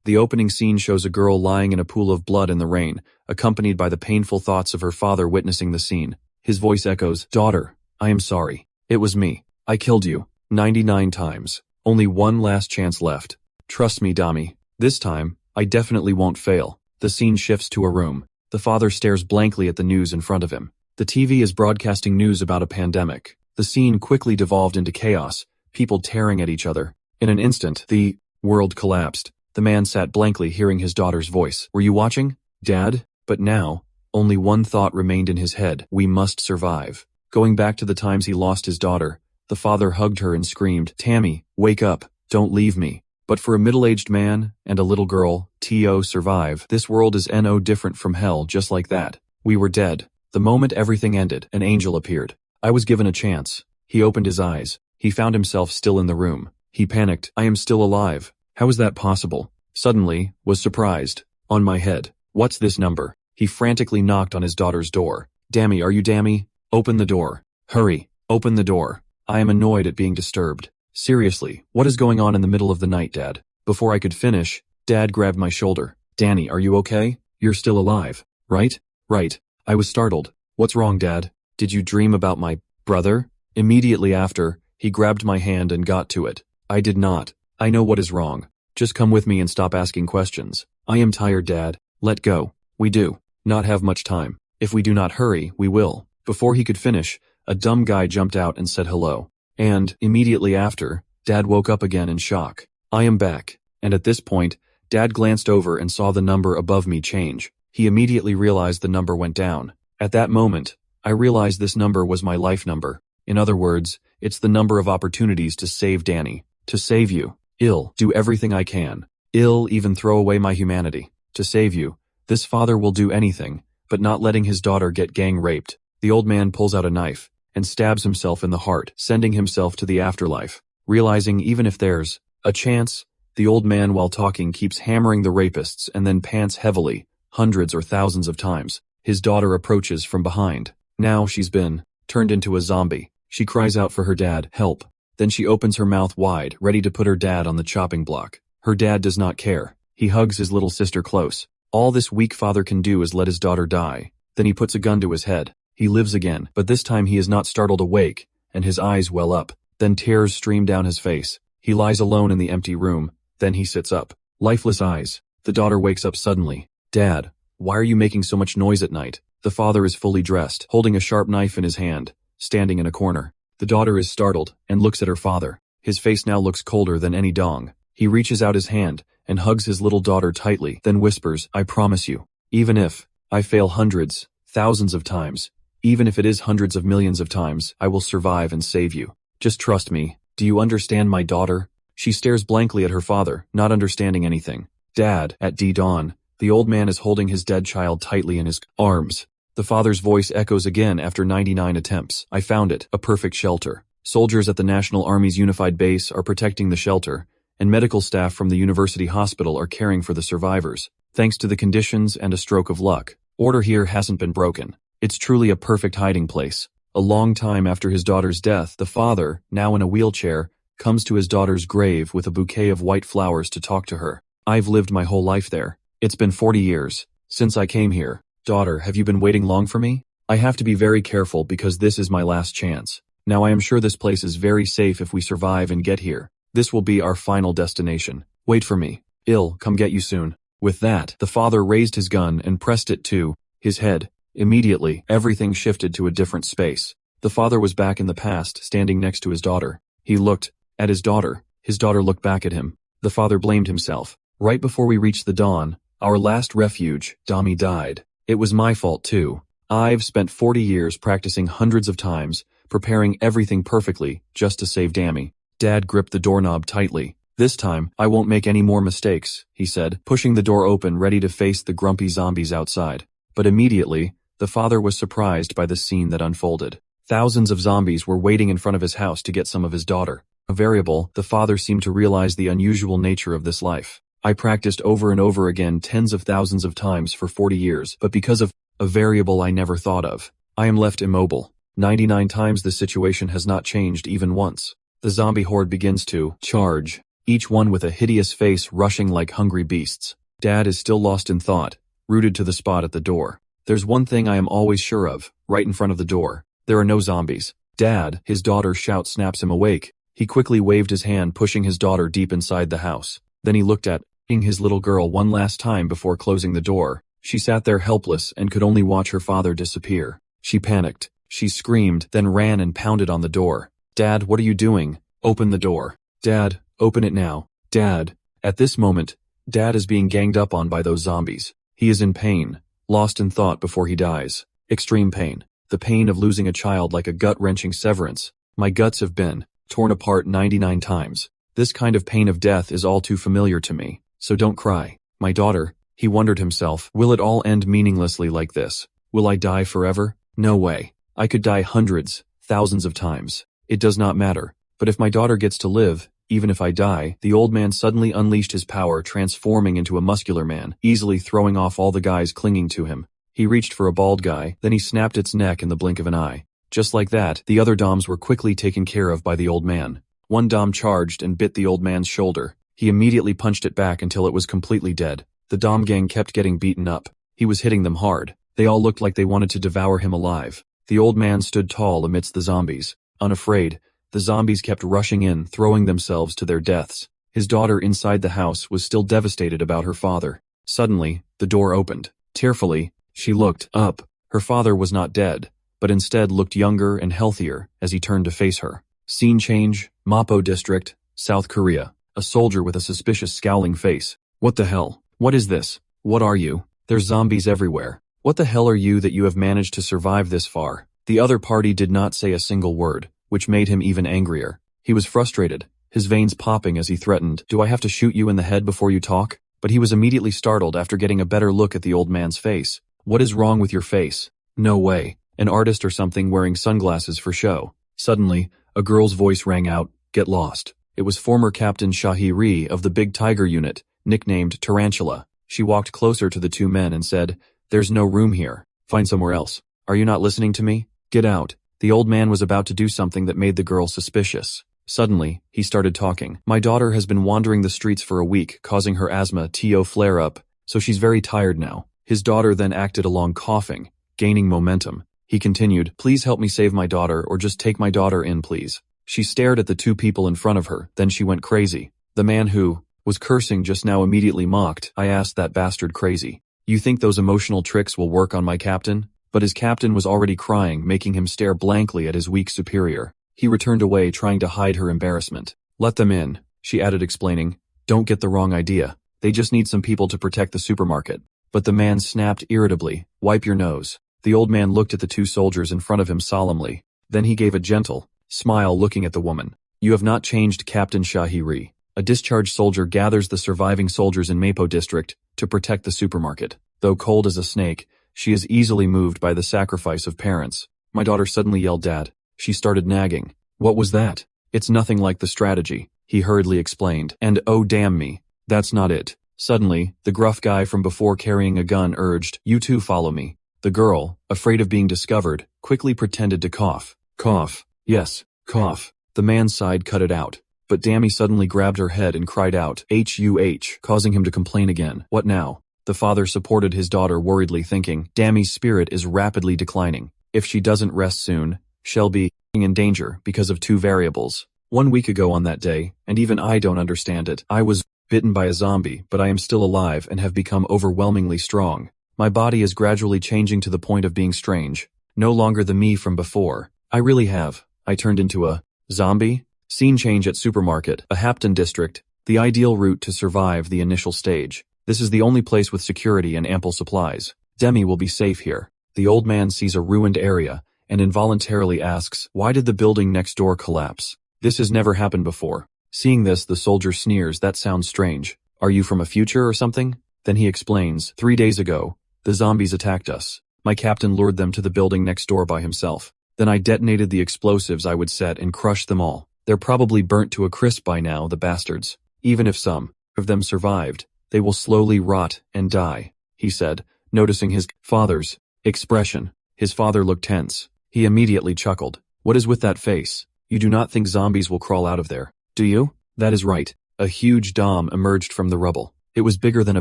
The opening scene shows a girl lying in a pool of blood in the rain, accompanied by the painful thoughts of her father witnessing the scene. His voice echoes, "Daughter, I am sorry. It was me. I killed you. 99 times. Only one last chance left. Trust me, Dami. This time, I definitely won't fail." The scene shifts to a room. The father stares blankly at the news in front of him. The TV is broadcasting news about a pandemic. The scene quickly devolved into chaos, people tearing at each other. In an instant, the world collapsed. The man sat blankly, hearing his daughter's voice. "Were you watching, Dad?" But now, only one thought remained in his head: we must survive. Going back to the times he lost his daughter, the father hugged her and screamed, "Tammy, wake up, don't leave me." But for a middle-aged man and a little girl, to survive, this world is no different from hell. Just like that, we were dead. The moment everything ended, an angel appeared. I was given a chance. He opened his eyes. He found himself still in the room. He panicked. "I am still alive. How is that possible?" Suddenly, was surprised. On my head. "What's this number?" He frantically knocked on his daughter's door. "Dammy, are you Dammy? Open the door. Hurry, open the door. I am annoyed at being disturbed. Seriously, what is going on in the middle of the night, Dad?" Before I could finish, Dad grabbed my shoulder. "Danny, are you okay? You're still alive, right?" "Right." I was startled. "What's wrong, Dad? Did you dream about my brother?" Immediately after, he grabbed my hand and got to it. "I did not. I know what is wrong. Just come with me and stop asking questions." "I am tired, Dad. Let go." "We do not have much time. If we do not hurry, we will." Before he could finish, a dumb guy jumped out and said hello. And, immediately after, Dad woke up again in shock. "I am back." And at this point, Dad glanced over and saw the number above me change. He immediately realized the number went down. At that moment, I realized this number was my life number. In other words, it's the number of opportunities to save Danny. To save you. I'll do everything I can. I'll even throw away my humanity. To save you. This father will do anything, but not letting his daughter get gang raped. The old man pulls out a knife and stabs himself in the heart, sending himself to the afterlife. Realizing even if there's a chance, the old man, while talking, keeps hammering the rapists and then pants heavily, hundreds or thousands of times. His daughter approaches from behind. Now she's been turned into a zombie. She cries out for her dad, "Help." Then she opens her mouth wide, ready to put her dad on the chopping block. Her dad does not care. He hugs his little sister close. All this weak father can do is let his daughter die. Then he puts a gun to his head. He lives again, but this time he is not startled awake, and his eyes well up. Then tears stream down his face. He lies alone in the empty room. Then he sits up. Lifeless eyes. The daughter wakes up suddenly. "Dad, why are you making so much noise at night?" The father is fully dressed, holding a sharp knife in his hand, standing in a corner. The daughter is startled and looks at her father. His face now looks colder than any dong. He reaches out his hand and hugs his little daughter tightly, then whispers, "I promise you, even if I fail hundreds, thousands of times, even if it is hundreds of millions of times, I will survive and save you. Just trust me. Do you understand, my daughter?" She stares blankly at her father, not understanding anything. "Dad," at dawn, the old man is holding his dead child tightly in his arms. The father's voice echoes again after 99 attempts. "I found it, a perfect shelter. Soldiers at the National Army's unified base are protecting the shelter, and medical staff from the university hospital are caring for the survivors. Thanks to the conditions and a stroke of luck, order here hasn't been broken. It's truly a perfect hiding place." A long time after his daughter's death, the father, now in a wheelchair, comes to his daughter's grave with a bouquet of white flowers to talk to her. "I've lived my whole life there. It's been 40 years since I came here. Daughter, have you been waiting long for me? I have to be very careful because this is my last chance. Now I am sure this place is very safe if we survive and get here. This will be our final destination. Wait for me. I'll come get you soon." With that, the father raised his gun and pressed it to his head. Immediately, everything shifted to a different space. The father was back in the past, standing next to his daughter. He looked at his daughter. His daughter looked back at him. The father blamed himself. "Right before we reached the dawn, our last refuge, Dami, died. It was my fault too. I've spent 40 years practicing hundreds of times, preparing everything perfectly, just to save Dami." Dad gripped the doorknob tightly. "This time, I won't make any more mistakes," he said, pushing the door open, ready to face the grumpy zombies outside. But immediately, the father was surprised by the scene that unfolded. Thousands of zombies were waiting in front of his house to get some of his daughter. A variable, the father seemed to realize the unusual nature of this life. "I practiced over and over again tens of thousands of times for 40 years, but because of a variable I never thought of, I am left immobile. 99 times the situation has not changed even once." The zombie horde begins to charge. each one with a hideous face rushing like hungry beasts. Dad is still lost in thought, rooted to the spot at the door. There's one thing I am always sure of, right in front of the door. There are no zombies. Dad, his daughter's shout snaps him awake. He quickly waved his hand, pushing his daughter deep inside the house. Then he looked at his little girl one last time before closing the door. She sat there helpless and could only watch her father disappear. She panicked. She screamed, then ran and pounded on the door. Dad, what are you doing? Open the door. Dad, open it now. Dad. At this moment, Dad is being ganged up on by those zombies. He is in pain, lost in thought before he dies. Extreme pain. The pain of losing a child like a gut-wrenching severance. My guts have been torn apart 99 times. This kind of pain of death is all too familiar to me. So don't cry. My daughter, he wondered himself, will it all end meaninglessly like this? Will I die forever? No way. I could die hundreds, thousands of times. It does not matter. But if my daughter gets to live, even if I die, the old man suddenly unleashed his power, transforming into a muscular man, easily throwing off all the guys clinging to him. He reached for a bald guy, then he snapped its neck in the blink of an eye. Just like that, the other doms were quickly taken care of by the old man. One dom charged and bit the old man's shoulder. He immediately punched it back until it was completely dead. The dom gang kept getting beaten up. He was hitting them hard. They all looked like they wanted to devour him alive. The old man stood tall amidst the zombies. Unafraid, the zombies kept rushing in, throwing themselves to their deaths. His daughter inside the house was still devastated about her father. Suddenly, the door opened. Tearfully, she looked up. Her father was not dead, but instead looked younger and healthier as he turned to face her. Scene change, Mapo District, South Korea. A soldier with a suspicious scowling face. What the hell? What is this? What are you? There's zombies everywhere. What the hell are you that you have managed to survive this far? The other party did not say a single word, which made him even angrier. He was frustrated, his veins popping as he threatened, "Do I have to shoot you in the head before you talk?" But he was immediately startled after getting a better look at the old man's face. What is wrong with your face? No way. An artist or something wearing sunglasses for show. Suddenly, a girl's voice rang out, "Get lost." It was former Captain Shahiri of the Big Tiger Unit, nicknamed Tarantula. She walked closer to the two men and said, "There's no room here. Find somewhere else. Are you not listening to me? Get out." The old man was about to do something that made the girl suspicious. Suddenly, he started talking. "My daughter has been wandering the streets for a week, causing her asthma to flare up, so she's very tired now." His daughter then acted along, coughing, gaining momentum. He continued, "Please help me save my daughter, or just take my daughter in, please." She stared at the two people in front of her, then she went crazy. The man who was cursing just now immediately mocked, "I asked that bastard crazy. You think those emotional tricks will work on my captain?" But his captain was already crying, making him stare blankly at his weak superior. He returned away, trying to hide her embarrassment. "Let them in," she added, explaining. "Don't get the wrong idea. They just need some people to protect the supermarket." But the man snapped irritably, "Wipe your nose." The old man looked at the two soldiers in front of him solemnly. Then he gave a gentle smile, looking at the woman. "You have not changed, Captain Shahiri. A discharged soldier gathers the surviving soldiers in Mapo District to protect the supermarket. Though cold as a snake, she is easily moved by the sacrifice of parents." My daughter suddenly yelled, "Dad." She started nagging. "What was that?" "It's nothing like the strategy," he hurriedly explained. "And oh damn me, that's not it." Suddenly, the gruff guy from before carrying a gun urged, "You two follow me." The girl, afraid of being discovered, quickly pretended to cough. "Cough. Yes, cough." The man's side cut it out. But Dammy suddenly grabbed her head and cried out, "Huh," causing him to complain again. "What now?" The father supported his daughter worriedly, thinking, Dammy's spirit is rapidly declining. If she doesn't rest soon, she'll be in danger because of two variables. 1 week ago on that day, and even I don't understand it, I was bitten by a zombie, but I am still alive and have become overwhelmingly strong. My body is gradually changing to the point of being strange. No longer the me from before. I really have. I turned into a zombie? Scene change at supermarket, a Hapton district, the ideal route to survive the initial stage. This is the only place with security and ample supplies. Demi will be safe here. The old man sees a ruined area and involuntarily asks, "Why did the building next door collapse? This has never happened before." Seeing this, the soldier sneers, "That sounds strange. Are you from a future or something?" Then he explains, 3 days ago, the zombies attacked us. My captain lured them to the building next door by himself. Then I detonated the explosives I would set and crushed them all. They're probably burnt to a crisp by now, the bastards. Even if some of them survived, they will slowly rot and die," he said, noticing his father's expression. His father looked tense. He immediately chuckled. "What is with that face? You do not think zombies will crawl out of there, do you?" "That is right. A huge dom emerged from the rubble. It was bigger than a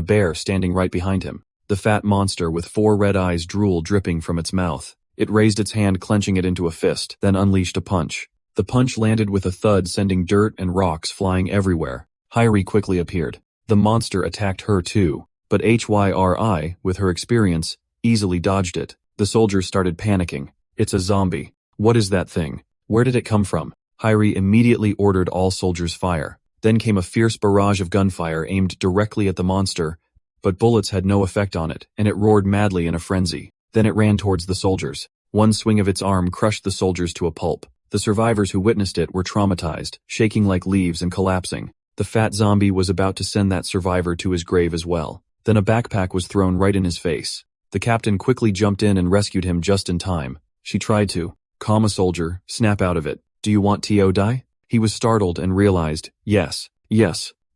bear standing right behind him. The fat monster with 4 red eyes, drool dripping from its mouth. It raised its hand, clenching it into a fist, then unleashed a punch. The punch landed with a thud, sending dirt and rocks flying everywhere. Hyri quickly appeared. The monster attacked her too, but Hyri, with her experience, easily dodged it. The soldiers started panicking. It's a zombie. What is that thing? Where did it come from? Hyri immediately ordered all soldiers fire. Then came a fierce barrage of gunfire aimed directly at the monster, but bullets had no effect on it, and it roared madly in a frenzy. Then it ran towards the soldiers. One swing of its arm crushed the soldiers to a pulp. The survivors who witnessed it were traumatized, shaking like leaves and collapsing. The fat zombie was about to send that survivor to his grave as well. Then a backpack was thrown right in his face. The captain quickly jumped in and rescued him just in time. She tried to calm a soldier, snap out of it. Do you want to die? He was startled and realized, yes.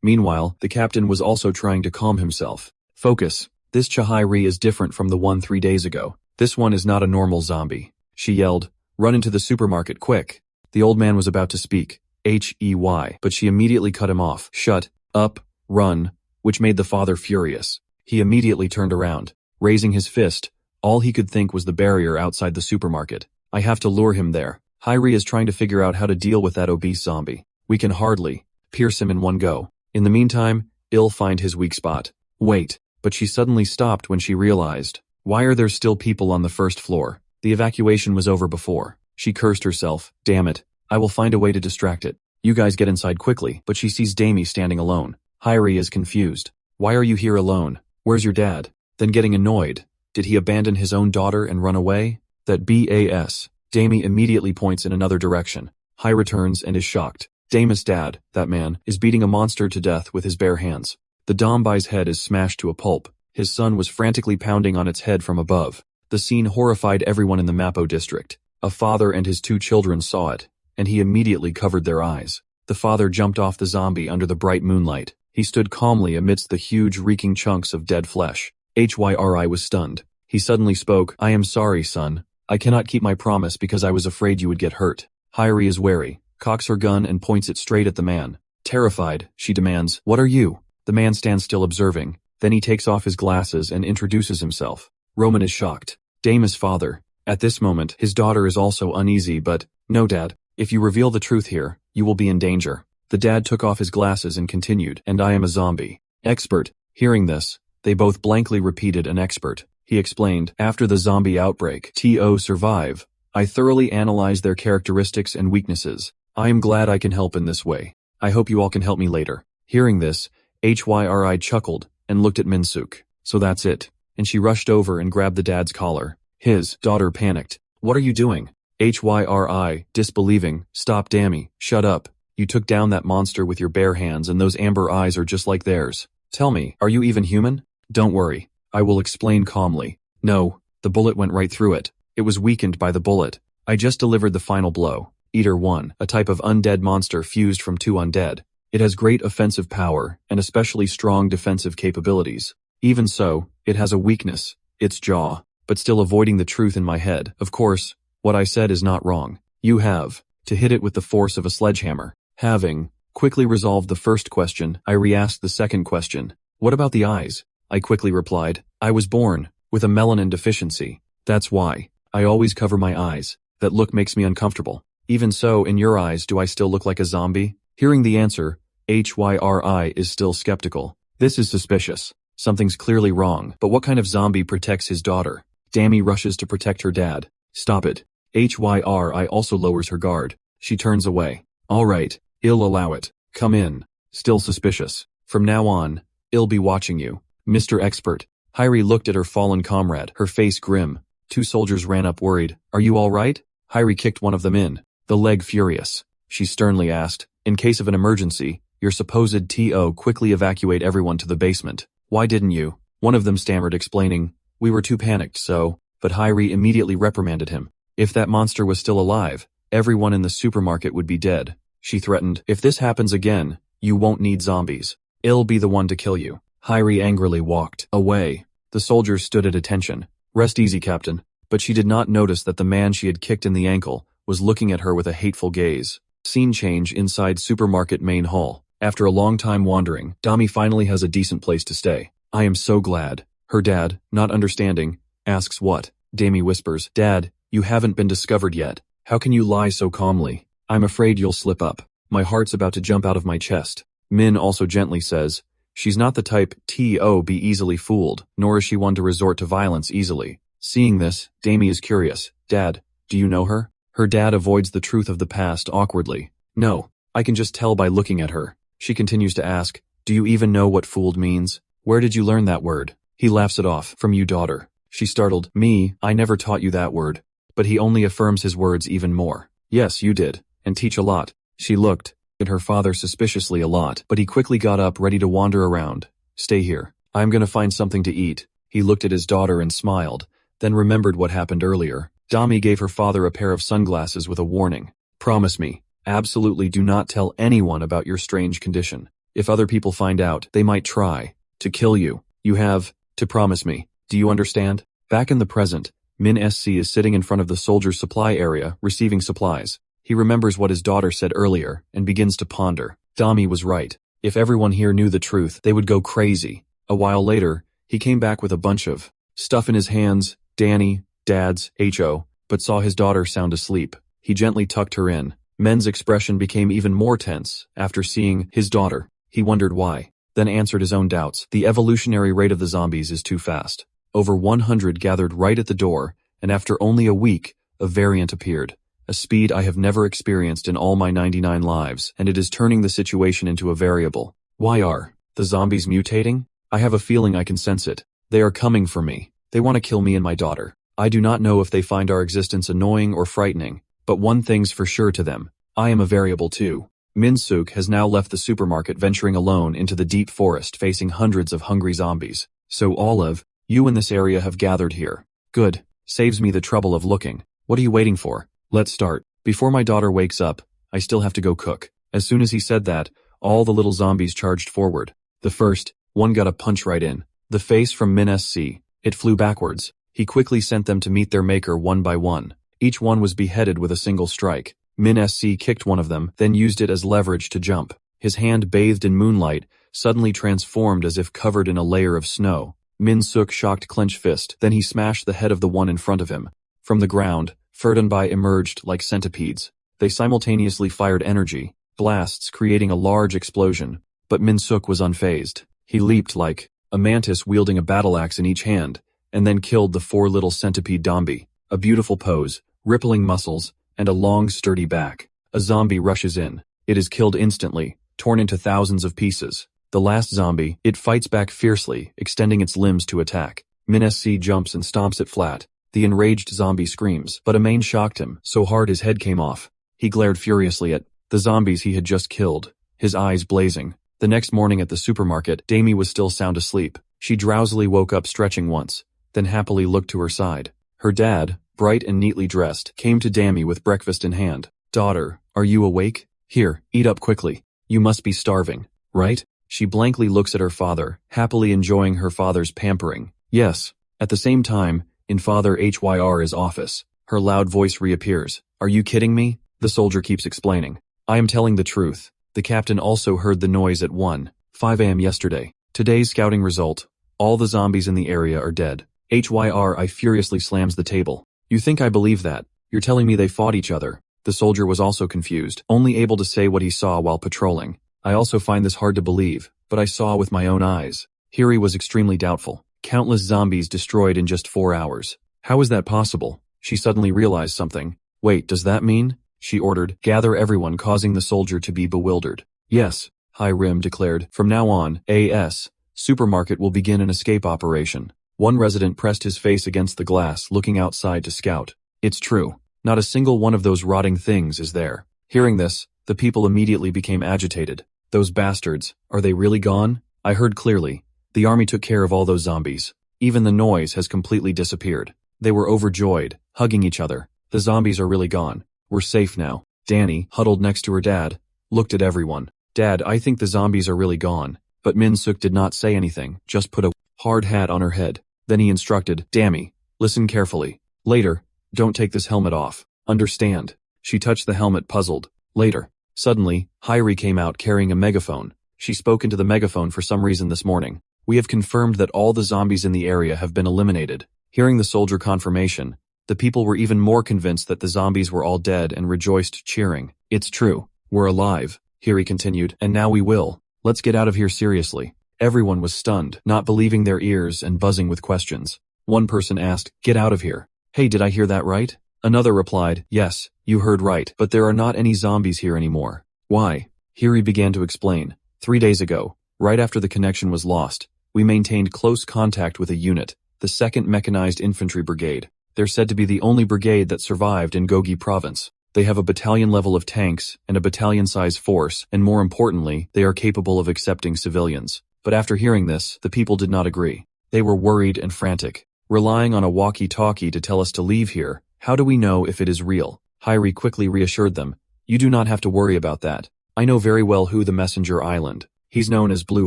Meanwhile, the captain was also trying to calm himself. Focus. This Chihiri is different from the one 3 days ago. This one is not a normal zombie. She yelled, run into the supermarket, quick. The old man was about to speak, H-E-Y, but she immediately cut him off. Shut up, run, which made the father furious. He immediately turned around. Raising his fist, all he could think was the barrier outside the supermarket. I have to lure him there. Hyri is trying to figure out how to deal with that obese zombie. We can hardly pierce him in one go. In the meantime, I'll find his weak spot. Wait. But she suddenly stopped when she realized, why are there still people on the first floor? The evacuation was over before. She cursed herself. Damn it. I will find a way to distract it. You guys get inside quickly. But she sees Damie standing alone. Hyri is confused. Why are you here alone? Where's your dad? Then getting annoyed. Did he abandon his own daughter and run away? That BAS. Damie immediately points in another direction. Hyri turns and is shocked. Damie's dad, that man, is beating a monster to death with his bare hands. The Dombai's head is smashed to a pulp. His son was frantically pounding on its head from above. The scene horrified everyone in the Mapo district. A father and his 2 children saw it, and he immediately covered their eyes. The father jumped off the zombie under the bright moonlight. He stood calmly amidst the huge reeking chunks of dead flesh. Hyri was stunned. He suddenly spoke, I am sorry, son. I cannot keep my promise because I was afraid you would get hurt. Hyri is wary, cocks her gun and points it straight at the man. Terrified, she demands, what are you? The man stands still observing. Then he takes off his glasses and introduces himself. Roman is shocked. Dame is father. At this moment, his daughter is also uneasy, but, no dad, if you reveal the truth here, you will be in danger. The dad took off his glasses and continued, and I am a zombie. Expert. Hearing this, they both blankly repeated an expert. He explained, after the zombie outbreak, TO survive. I thoroughly analyzed their characteristics and weaknesses. I am glad I can help in this way. I hope you all can help me later. Hearing this, Hyri chuckled and looked at Minsuk. So that's it. And she rushed over and grabbed the dad's collar. His daughter panicked. What are you doing? Hyri, disbelieving. Stop, Damie. Shut up. You took down that monster with your bare hands and those amber eyes are just like theirs. Tell me, are you even human? Don't worry. I will explain calmly. No, the bullet went right through it. It was weakened by the bullet. I just delivered the final blow. Eater 1, a type of undead monster fused from 2 undead. It has great offensive power and especially strong defensive capabilities. Even so, it has a weakness, its jaw, but still avoiding the truth in my head. Of course, what I said is not wrong. You have to hit it with the force of a sledgehammer. Having quickly resolved the first question, I re-asked the second question. What about the eyes? I quickly replied, I was born with a melanin deficiency. That's why I always cover my eyes. That look makes me uncomfortable. Even so, in your eyes, do I still look like a zombie? Hearing the answer, Hyri is still skeptical. This is suspicious. Something's clearly wrong, but what kind of zombie protects his daughter? Damie rushes to protect her dad. Stop it. Hyri also lowers her guard. She turns away. All right, I'll allow it. Come in. Still suspicious. From now on, I'll be watching you. Mr. Expert. Hyri looked at her fallen comrade, her face grim. 2 soldiers ran up worried. Are you all right? Hyri kicked one of them in the leg, furious. She sternly asked, in case of an emergency, your supposed TO quickly evacuate everyone to the basement. Why didn't you? One of them stammered, explaining, we were too panicked, so, but Hyri immediately reprimanded him. If that monster was still alive, everyone in the supermarket would be dead. She threatened, if this happens again, you won't need zombies. I'll be the one to kill you. Hyri angrily walked away. The soldiers stood at attention. Rest easy, Captain. But she did not notice that the man she had kicked in the ankle was looking at her with a hateful gaze. Scene change inside supermarket main hall. After a long time wandering, Dami finally has a decent place to stay. I am so glad. Her dad, not understanding, asks what. Dami whispers, Dad, you haven't been discovered yet. How can you lie so calmly? I'm afraid you'll slip up. My heart's about to jump out of my chest. Min also gently says, she's not the type to be easily fooled, nor is she one to resort to violence easily. Seeing this, Dami is curious. Dad, do you know her? Her dad avoids the truth of the past awkwardly. No, I can just tell by looking at her. She continues to ask, do you even know what fooled means? Where did you learn that word? He laughs it off. From you, daughter. She startled. Me, I never taught you that word. But he only affirms his words even more. Yes, you did. And teach a lot. She looked at her father suspiciously a lot, but he quickly got up ready to wander around. Stay here. I'm gonna find something to eat. He looked at his daughter and smiled, then remembered what happened earlier. Dami gave her father a pair of sunglasses with a warning. Promise me, absolutely do not tell anyone about your strange condition. If other people find out, they might try to kill you. You have to promise me. Do you understand? Back in the present, Min SC is sitting in front of the soldier's supply area, receiving supplies. He remembers what his daughter said earlier, and begins to ponder. Dami was right. If everyone here knew the truth, they would go crazy. A while later, he came back with a bunch of stuff in his hands, Danny, Dad's, HO, but saw his daughter sound asleep. He gently tucked her in. Men's expression became even more tense after seeing his daughter. He wondered why, then answered his own doubts. The evolutionary rate of the zombies is too fast. Over 100 gathered right at the door, and after only a week, a variant appeared. A speed I have never experienced in all my 99 lives, and it is turning the situation into a variable. Why are the zombies mutating? I have a feeling I can sense it. They are coming for me. They want to kill me and my daughter. I do not know if they find our existence annoying or frightening, but one thing's for sure to them. I am a variable too. Min-suk has now left the supermarket, venturing alone into the deep forest, facing hundreds of hungry zombies. So Olive, you in this area have gathered here. Good. Saves me the trouble of looking. What are you waiting for? Let's start. Before my daughter wakes up, I still have to go cook. As soon as he said that, all the little zombies charged forward. The first one got a punch right in the face from Min SC. It flew backwards. He quickly sent them to meet their maker one by one. Each one was beheaded with a single strike. Min SC kicked one of them, then used it as leverage to jump. His hand, bathed in moonlight, suddenly transformed as if covered in a layer of snow. Min Suk shocked clenched fist, then he smashed the head of the one in front of him. From the ground, Ferdinby emerged like centipedes. They simultaneously fired energy, blasts creating a large explosion, but Min Suk was unfazed. He leaped like a mantis wielding a battle axe in each hand, and then killed the 4 little centipede zombie. A beautiful pose, rippling muscles, and a long sturdy back. A zombie rushes in. It is killed instantly, torn into thousands of pieces. The last zombie, it fights back fiercely, extending its limbs to attack. Min SC jumps and stomps it flat. The enraged zombie screams, but a main shocked him so hard his head came off. He glared furiously at the zombies he had just killed, his eyes blazing. The next morning at the supermarket, Dami was still sound asleep. She drowsily woke up stretching once, then happily looked to her side. Her dad, bright and neatly dressed, came to Dami with breakfast in hand. Daughter, are you awake? Here, eat up quickly. You must be starving, right? She blankly looks at her father, happily enjoying her father's pampering. Yes. At the same time, in Father HYR's office, her loud voice reappears. Are you kidding me? The soldier keeps explaining. I am telling the truth. The captain also heard the noise at 1:05 a.m. yesterday. Today's scouting result. All the zombies in the area are dead. HYRI furiously slams the table. You think I believe that? You're telling me they fought each other? The soldier was also confused, only able to say what he saw while patrolling. I also find this hard to believe, but I saw with my own eyes. Hiri was extremely doubtful. Countless zombies destroyed in just 4 hours. How is that possible? She suddenly realized something. Wait, does that mean? She ordered, gather everyone, causing the soldier to be bewildered. Yes, High Rim declared. From now on, AS Supermarket will begin an escape operation. One resident pressed his face against the glass, looking outside to scout. It's true. Not a single one of those rotting things is there. Hearing this, the people immediately became agitated. Those bastards, are they really gone? I heard clearly. The army took care of all those zombies. Even the noise has completely disappeared. They were overjoyed, hugging each other. The zombies are really gone. We're safe now. Danny, huddled next to her dad, looked at everyone. Dad, I think the zombies are really gone. But Min Suk did not say anything, just put a hard hat on her head. Then he instructed, Dami, listen carefully. Later, don't take this helmet off. Understand? She touched the helmet, puzzled. Later. Suddenly, Hyri came out carrying a megaphone. She spoke into the megaphone for some reason this morning. We have confirmed that all the zombies in the area have been eliminated. Hearing the soldier confirmation, the people were even more convinced that the zombies were all dead and rejoiced, cheering. It's true. We're alive, Hyri continued, and now we will. Let's get out of here seriously. Everyone was stunned, not believing their ears and buzzing with questions. One person asked, "Get out of here." "Hey, did I hear that right?" Another replied, "Yes, you heard right, but there are not any zombies here anymore." "Why?" Hyri began to explain. 3 days ago, right after the connection was lost, we maintained close contact with a unit, the 2nd Mechanized Infantry Brigade. They're said to be the only brigade that survived in Gogi Province. They have a battalion level of tanks and a battalion-size force, and more importantly, they are capable of accepting civilians. But after hearing this, the people did not agree. They were worried and frantic, relying on a walkie-talkie to tell us to leave here. How do we know if it is real? Hyri quickly reassured them. You do not have to worry about that. I know very well who the messenger island. He's known as Blue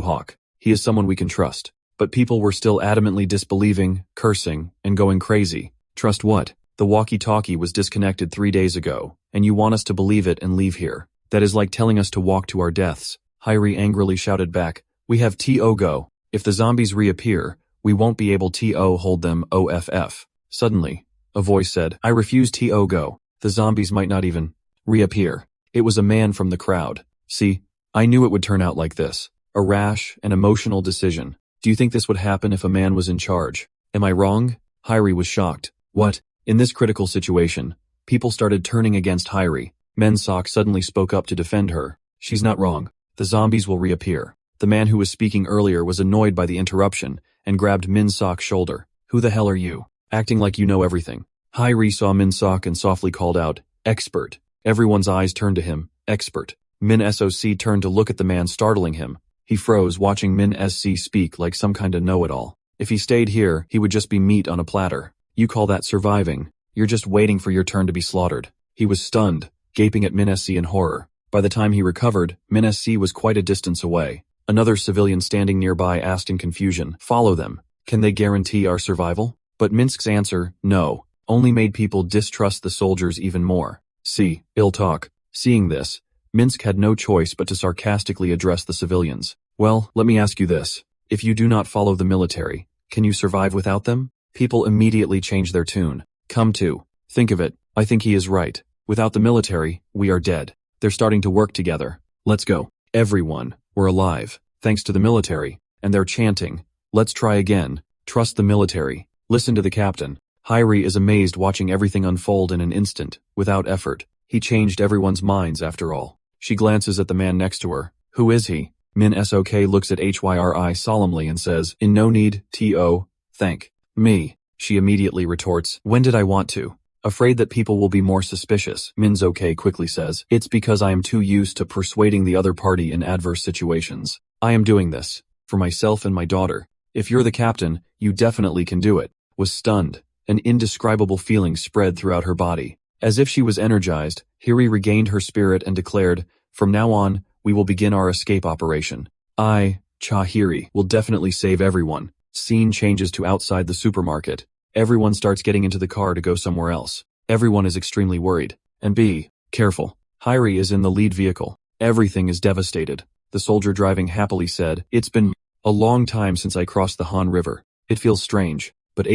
Hawk. He is someone we can trust. But people were still adamantly disbelieving, cursing, and going crazy. Trust what? The walkie-talkie was disconnected 3 days ago, and you want us to believe it and leave here. That is like telling us to walk to our deaths. Hyri angrily shouted back. We have TO go. If the zombies reappear, we won't be able TO hold them OFF. Suddenly, a voice said, I refuse TO go. The zombies might not even reappear. It was a man from the crowd. See, I knew it would turn out like this. A rash and emotional decision. Do you think this would happen if a man was in charge? Am I wrong? Hyri was shocked. What? In this critical situation, people started turning against Hyri. Mensok suddenly spoke up to defend her. She's not wrong. The zombies will reappear. The man who was speaking earlier was annoyed by the interruption and grabbed Minsok's shoulder. Who the hell are you? Acting like you know everything. Hyri saw Minsok and softly called out, Expert. Everyone's eyes turned to him. Expert. Min SOC turned to look at the man, startling him. He froze, watching Min SC speak like some kind of know-it-all. If he stayed here, he would just be meat on a platter. You call that surviving? You're just waiting for your turn to be slaughtered. He was stunned, gaping at Min SC in horror. By the time he recovered, Min SC was quite a distance away. Another civilian standing nearby asked in confusion, Follow them. Can they guarantee our survival? But Minsk's answer, no, only made people distrust the soldiers even more. See, ill talk. Seeing this, Minsk had no choice but to sarcastically address the civilians. Well, let me ask you this. If you do not follow the military, can you survive without them? People immediately changed their tune. Come to. Think of it. I think he is right. Without the military, we are dead. They're starting to work together. Let's go. Everyone, we're alive. Thanks to the military. And they're chanting. Let's try again. Trust the military. Listen to the captain. Hyri is amazed watching everything unfold in an instant, without effort. He changed everyone's minds after all. She glances at the man next to her. Who is he? Min SOK looks at Hyri solemnly and says, In no need, TO, thank me. She immediately retorts, When did I want to? Afraid that people will be more suspicious, Minzoke quickly says, It's because I am too used to persuading the other party in adverse situations. I am doing this, for myself and my daughter. If you're the captain, you definitely can do it. Was stunned. An indescribable feeling spread throughout her body. As if she was energized, Hyri regained her spirit and declared, From now on, we will begin our escape operation. I, Hyri, will definitely save everyone. Scene changes to outside the supermarket. Everyone starts getting into the car to go somewhere else. Everyone is extremely worried. And be careful. Hyri is in the lead vehicle. Everything is devastated. The soldier driving happily said, It's been a long time since I crossed the Han River. It feels strange. But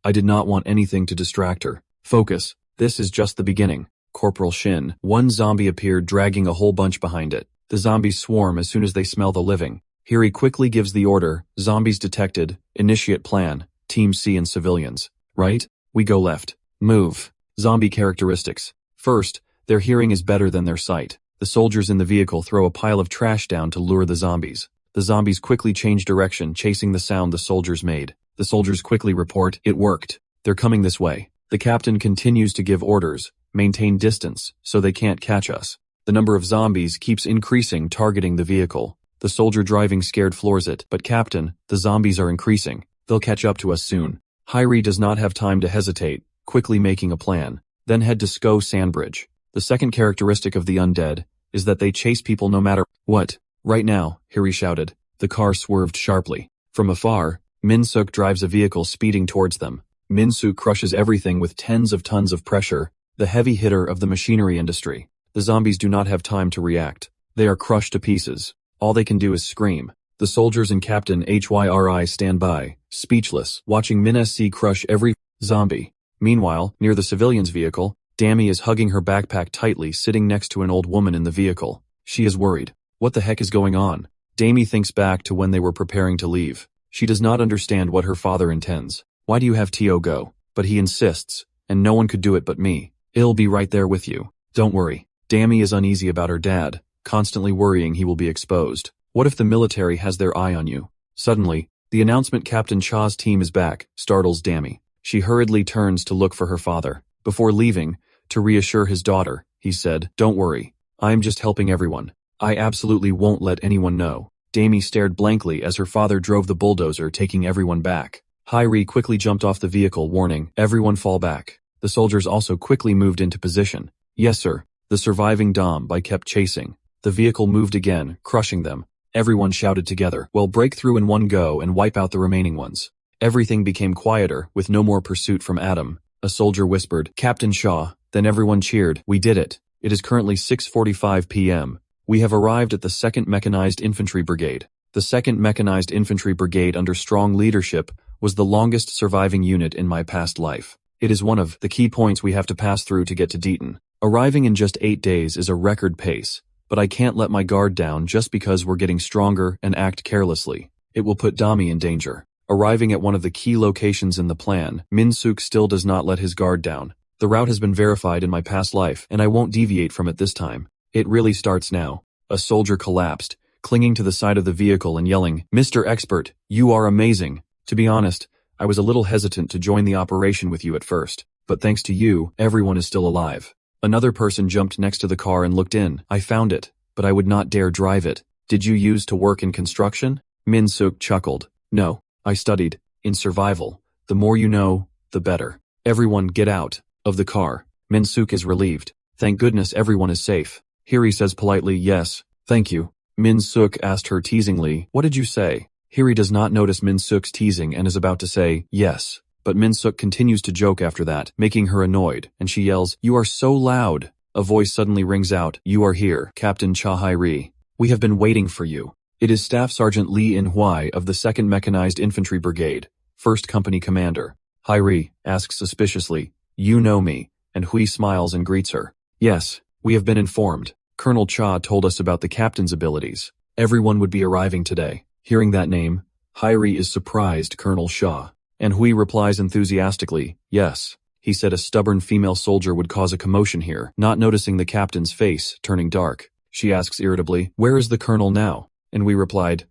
I did not want anything to distract her. Focus. This is just the beginning. Corporal Shin. One zombie appeared dragging a whole bunch behind it. The zombies swarm as soon as they smell the living. Hyri quickly gives the order, Zombies detected, initiate plan, Team C and civilians. Right? We go left. Move. Zombie characteristics. First, their hearing is better than their sight. The soldiers in the vehicle throw a pile of trash down to lure the zombies. The zombies quickly change direction, chasing the sound the soldiers made. The soldiers quickly report, It worked. They're coming this way. The captain continues to give orders, maintain distance, so they can't catch us. The number of zombies keeps increasing, targeting the vehicle. The soldier driving scared floors it, but Captain, the zombies are increasing. They'll catch up to us soon. Hyri does not have time to hesitate, quickly making a plan. Then head to Sko Sandbridge. The second characteristic of the undead is that they chase people no matter what. Right now, Hyri shouted. The car swerved sharply. From afar, Minsuk drives a vehicle speeding towards them. Minsuk crushes everything with tens of tons of pressure, the heavy hitter of the machinery industry. The zombies do not have time to react. They are crushed to pieces. All they can do is scream. The soldiers and Captain HYRI stand by, speechless, watching Min SC crush every zombie. Meanwhile, near the civilian's vehicle, Dammy is hugging her backpack tightly, sitting next to an old woman in the vehicle. She is worried. What the heck is going on? Dammy thinks back to when they were preparing to leave. She does not understand what her father intends. Why do you have Tio go? But he insists, and no one could do it but me. I'll be right there with you. Don't worry. Dammy is uneasy about her dad, constantly worrying he will be exposed. What if the military has their eye on you? Suddenly, the announcement Captain Cha's team is back startles Dammy. She hurriedly turns to look for her father. Before leaving, to reassure his daughter, he said, "Don't worry. I'm just helping everyone. I absolutely won't let anyone know." Dammy stared blankly as her father drove the bulldozer, taking everyone back. Hyri quickly jumped off the vehicle, warning, "Everyone fall back." The soldiers also quickly moved into position. "Yes, sir." The surviving Dom kept chasing. The vehicle moved again, crushing them. Everyone shouted together, "Well, break through in one go and wipe out the remaining ones." Everything became quieter, with no more pursuit from Adam. A soldier whispered, "Captain Cha." Then everyone cheered, "We did it. It is currently 6:45 p.m. We have arrived at the 2nd Mechanized Infantry Brigade. The 2nd Mechanized Infantry Brigade under strong leadership was the longest surviving unit in my past life. It is one of the key points we have to pass through to get to Deaton. Arriving in just 8 days is a record pace. But I can't let my guard down just because we're getting stronger and act carelessly. It will put Dami in danger. Arriving at one of the key locations in the plan, Min-suk still does not let his guard down. The route has been verified in my past life, and I won't deviate from it this time. It really starts now. A soldier collapsed, clinging to the side of the vehicle and yelling, "Mr. Expert, you are amazing." To be honest, I was a little hesitant to join the operation with you at first, but thanks to you, everyone is still alive. Another person jumped next to the car and looked in. "I found it, but I would not dare drive it." "Did you use to work in construction?" Min-suk chuckled. "No, I studied in survival. The more you know, the better." "Everyone get out of the car." Min-suk is relieved. "Thank goodness everyone is safe." Hiri says politely, "Yes, thank you." Min-suk asked her teasingly, "What did you say?" Hiri does not notice Min-suk's teasing and is about to say, "Yes." But Min-suk continues to joke after that, making her annoyed, and she yells, "You are so loud." A voice suddenly rings out, "You are here, Captain Cha Hai-ri. We have been waiting for you." It is Staff Sergeant Lee In-hwai of the 2nd Mechanized Infantry Brigade, 1st Company Commander. Hai-ri asks suspiciously, "You know me?" And Hui smiles and greets her. "Yes, we have been informed. Colonel Cha told us about the captain's abilities. Everyone would be arriving today." Hearing that name, Hai-ri is surprised. Colonel Shaw. And Hui replies enthusiastically, "Yes." He said a stubborn female soldier would cause a commotion here, not noticing the captain's face turning dark. She asks irritably, "Where is the colonel now?" And we replied,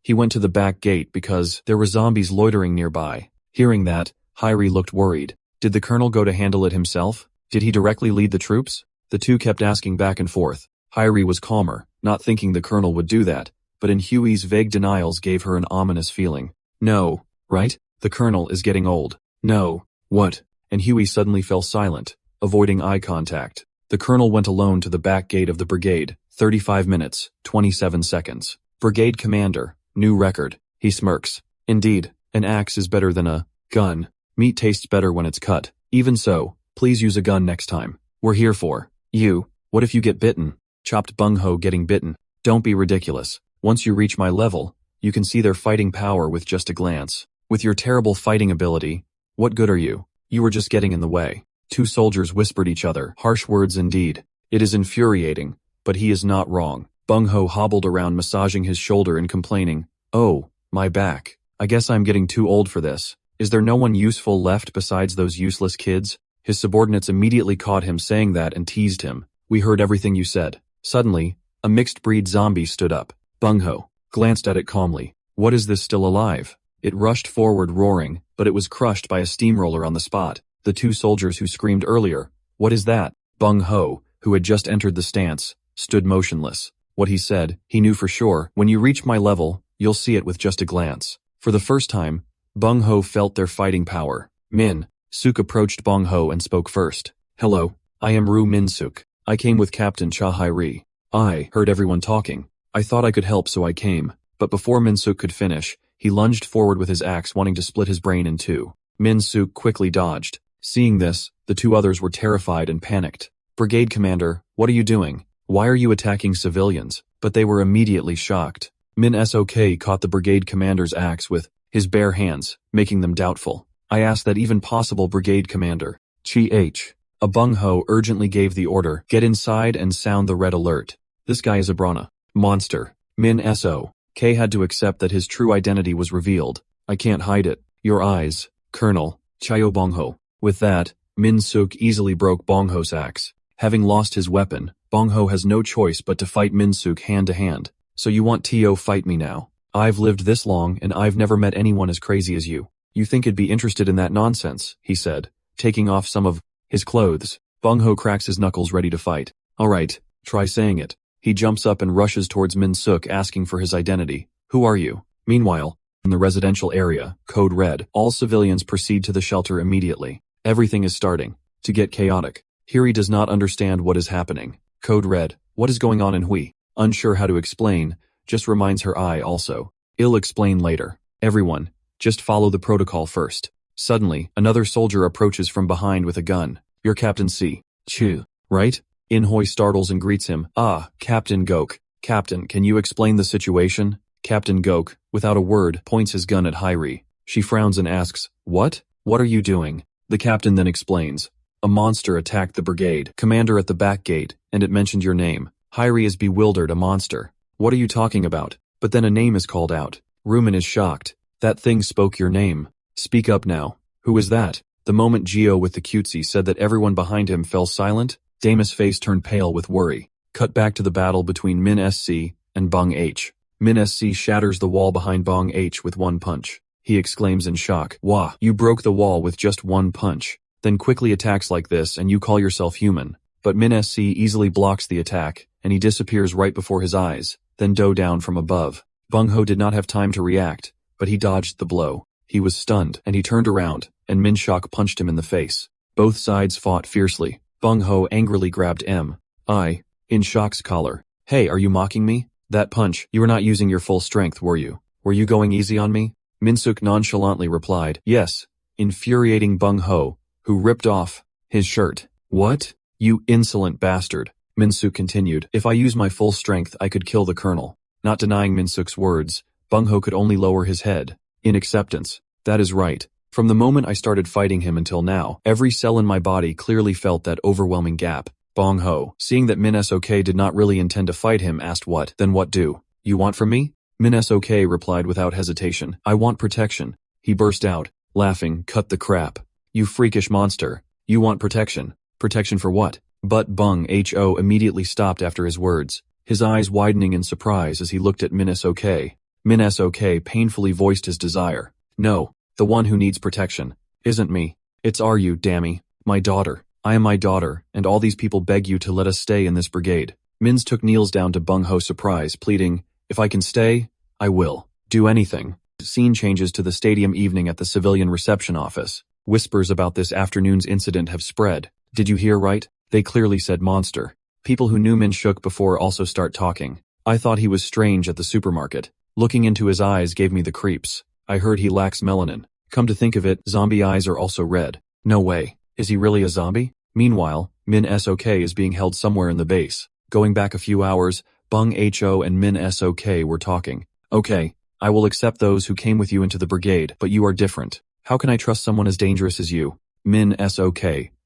He went to the back gate because there were zombies loitering nearby." Hearing that, Hyri looked worried. Did the colonel go to handle it himself? Did he directly lead the troops? The two kept asking back and forth. Hyri was calmer, not thinking the colonel would do that, but in Huey's vague denials gave her an ominous feeling. "No, right? The colonel is getting old." "No, what?" And Huey suddenly fell silent, avoiding eye contact. The colonel went alone to the back gate of the brigade, 35 minutes, 27 seconds. "Brigade commander, new record." He smirks. "Indeed, an axe is better than a gun. Meat tastes better when it's cut. Even so, please use a gun next time. We're here for you. What if you get bitten?" Chopped Bung-ho getting bitten. "Don't be ridiculous. Once you reach my level, you can see their fighting power with just a glance. With your terrible fighting ability, what good are you? You were just getting in the way." Two soldiers whispered each other, harsh words indeed. It is infuriating, but he is not wrong. Bung-ho hobbled around massaging his shoulder and complaining, "Oh, my back. I guess I'm getting too old for this. Is there no one useful left besides those useless kids?" His subordinates immediately caught him saying that and teased him. "We heard everything you said." Suddenly, a mixed-breed zombie stood up. Bung-ho glanced at it calmly. "What is this still alive?" It rushed forward roaring, but it was crushed by a steamroller on the spot. The two soldiers who screamed earlier, "What is that?" Bung-ho, who had just entered the stance, stood motionless. What he said, he knew for sure. "When you reach my level, you'll see it with just a glance." For the first time, Bung-ho felt their fighting power. Min-suk approached Bung-ho and spoke first. "Hello, I am Ru Min-suk. I came with Captain Cha Hai-ri. I heard everyone talking. I thought I could help, so I came." But before Min-suk could finish, he lunged forward with his axe, wanting to split his brain in two. Min-suk quickly dodged. Seeing this, the two others were terrified and panicked. "Brigade commander, What are you doing? Why are you attacking civilians? But they were immediately shocked. Min Sok caught the brigade commander's axe with his bare hands, making them doubtful. I asked that even possible, brigade commander. A Bung Ho urgently gave the order, get inside and sound the red alert. This guy is a Brana monster. Min Sok had to accept that his true identity was revealed. I can't hide it. Your eyes, Colonel. Chayo Bong Ho. With that, Min Suk easily broke Bong Ho's axe. Having lost his weapon, Bong Ho has no choice but to fight Min Suk hand to hand. So you want to fight me now? I've lived this long and I've never met anyone as crazy as you. You think I'd be interested in that nonsense, he said, taking off some of his clothes. Bong Ho cracks his knuckles ready to fight. Alright, try saying it. He jumps up and rushes towards Min Suk asking for his identity. Who are you? Meanwhile, in the residential area, code red, all civilians proceed to the shelter immediately. Everything is starting to get chaotic. Hiri does not understand what is happening. Code red, what is going on in Hui? Unsure how to explain, just reminds her I also. I'll explain later. Everyone, just follow the protocol first. Suddenly, another soldier approaches from behind with a gun. You're Captain C. Chu, right? In Hui startles and greets him. Ah, Captain Gok. Captain, can you explain the situation? Captain Gok, without a word, points his gun at Hiri. She frowns and asks, what? What are you doing? The captain then explains. A monster attacked the brigade commander at the back gate, and it mentioned your name. Hiri is bewildered. A monster? What are you talking about? But then a name is called out. Rumen is shocked. That thing spoke your name. Speak up now. Who is that? The moment Geo with the cutesy said that, everyone behind him fell silent. Damus' face turned pale with worry. Cut back to the battle between Min SC and Bung H. Min SC shatters the wall behind Bung H with one punch. He exclaims in shock. Wah, you broke the wall with just one punch. Then quickly attacks like this and you call yourself human. But Min SC easily blocks the attack, and he disappears right before his eyes, then dove down from above. Bung Ho did not have time to react, but he dodged the blow. He was stunned, and he turned around, and Min Shok punched him in the face. Both sides fought fiercely. Bung Ho angrily grabbed in Shok's collar. Hey, are you mocking me? That punch, you were not using your full strength, were you? Were you going easy on me? Minsuk nonchalantly replied, yes, infuriating Bung Ho, who ripped off his shirt. What? You insolent bastard. Minsuk continued, if I use my full strength I could kill the colonel. Not denying Minsuk's words, Bung Ho could only lower his head. In acceptance. That is right. From the moment I started fighting him until now, every cell in my body clearly felt that overwhelming gap. Bong Ho, seeing that Min Sok did not really intend to fight him, asked what, then what do you want from me? Min Sok replied without hesitation, I want protection. He burst out, laughing, cut the crap. You freakish monster. You want protection. Protection for what? But Bung Ho immediately stopped after his words, his eyes widening in surprise as he looked at Min Sok. Min Sok painfully voiced his desire. No, the one who needs protection isn't me. It's you, dammy, my daughter. I am my daughter, and all these people beg you to let us stay in this brigade. Mins took kneels down to Bung Ho's surprise, pleading, if I can stay, I will do anything. Scene changes to the stadium evening at the civilian reception office. Whispers about this afternoon's incident have spread. Did you hear right? They clearly said monster. People who knew Min Shook before also start talking. I thought he was strange at the supermarket. Looking into his eyes gave me the creeps. I heard he lacks melanin. Come to think of it, zombie eyes are also red. No way. Is he really a zombie? Meanwhile, Min Sok is being held somewhere in the base. Going back a few hours, Bung Ho and Min Sok were talking. Okay, I will accept those who came with you into the brigade, but you are different. How can I trust someone as dangerous as you? Min Sok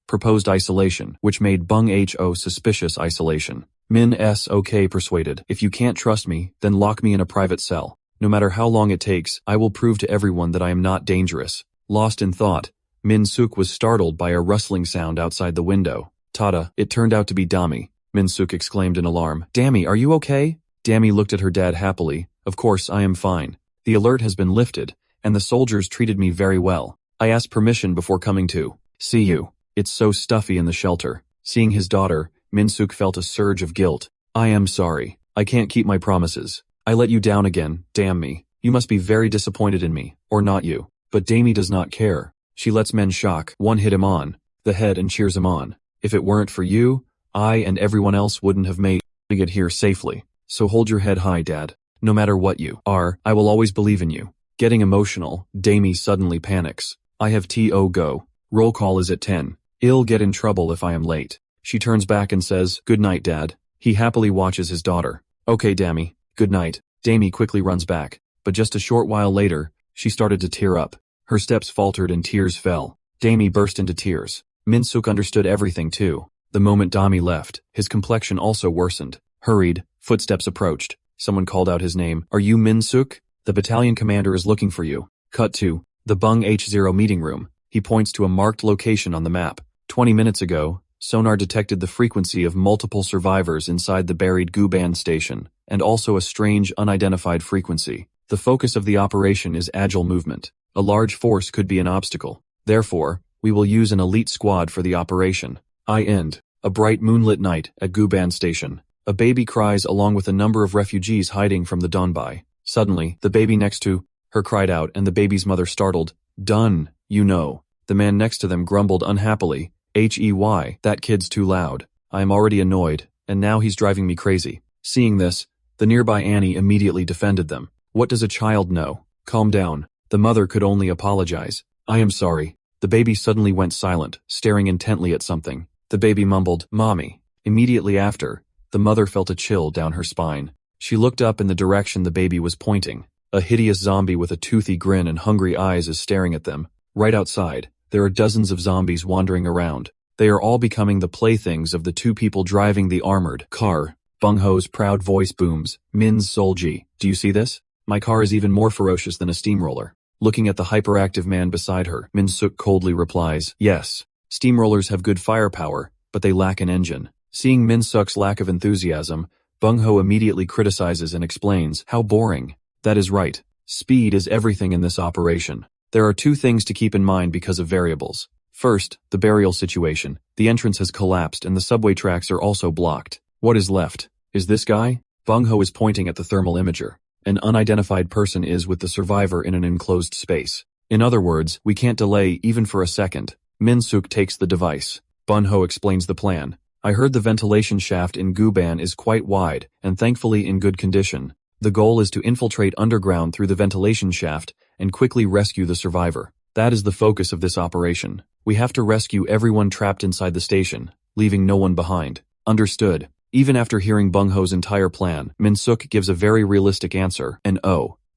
proposed isolation, which made Bung Ho suspicious isolation. Min Sok persuaded, if you can't trust me, then lock me in a private cell. No matter how long it takes, I will prove to everyone that I am not dangerous. Lost in thought, Min Suk was startled by a rustling sound outside the window. Tada, it turned out to be Dami. Min Suk exclaimed in alarm. Dami, are you okay? Dami looked at her dad happily. Of course, I am fine. The alert has been lifted, and the soldiers treated me very well. I asked permission before coming to see you. It's so stuffy in the shelter. Seeing his daughter, Min Suk felt a surge of guilt. I am sorry. I can't keep my promises. I let you down again, damn me. You must be very disappointed in me, or not you. But Dami does not care. She lets men shock, one hit him on the head and cheers him on. If it weren't for you, I and everyone else wouldn't have made to get here safely. So hold your head high, Dad. No matter what you are, I will always believe in you. Getting emotional, Dami suddenly panics. I have to go. Roll call is at 10. I'll get in trouble if I am late. She turns back and says, "Good night, Dad." He happily watches his daughter. "Okay, Dammy, good night." Dammy quickly runs back, but just a short while later, she started to tear up. Her steps faltered and tears fell. Dammy burst into tears. Min-suk understood everything too. The moment Dami left, his complexion also worsened. Hurried, footsteps approached. Someone called out his name. "Are you Min-suk? The battalion commander is looking for you." Cut to the Bung H0 meeting room. He points to a marked location on the map. 20 minutes ago, sonar detected the frequency of multiple survivors inside the buried Guban station, and also a strange unidentified frequency. The focus of the operation is agile movement. A large force could be an obstacle. Therefore, we will use an elite squad for the operation. A bright moonlit night at Guban station. A baby cries along with a number of refugees hiding from the Donbai. Suddenly, the baby next to her cried out and the baby's mother startled. "Done, you know." The man next to them grumbled unhappily. That kid's too loud. I am already annoyed, and now he's driving me crazy." Seeing this, the nearby Annie immediately defended them. "What does a child know? Calm down." The mother could only apologize. "I am sorry." The baby suddenly went silent, staring intently at something. The baby mumbled, "Mommy." Immediately after, the mother felt a chill down her spine. She looked up in the direction the baby was pointing. A hideous zombie with a toothy grin and hungry eyes is staring at them. Right outside, there are dozens of zombies wandering around. They are all becoming the playthings of the two people driving the armored car. Bung-ho's proud voice booms. "Min's Solji, do you see this? My car is even more ferocious than a steamroller." Looking at the hyperactive man beside her, Min-suk coldly replies, "Yes, steamrollers have good firepower, but they lack an engine." Seeing Min-suk's lack of enthusiasm, Bung-ho immediately criticizes and explains, "How boring." That is right. Speed is everything in this operation. There are two things to keep in mind because of variables. First, the burial situation. The entrance has collapsed and the subway tracks are also blocked. What is left? Is this guy? Bung-ho is pointing at the thermal imager. An unidentified person is with the survivor in an enclosed space. In other words, we can't delay even for a second. Min-suk takes the device. Bung-ho explains the plan. "I heard the ventilation shaft in Guban is quite wide and thankfully in good condition. The goal is to infiltrate underground through the ventilation shaft and quickly rescue the survivor. That is the focus of this operation. We have to rescue everyone trapped inside the station, leaving no one behind." Understood. Even after hearing Bung-ho's entire plan, Min-suk gives a very realistic answer, and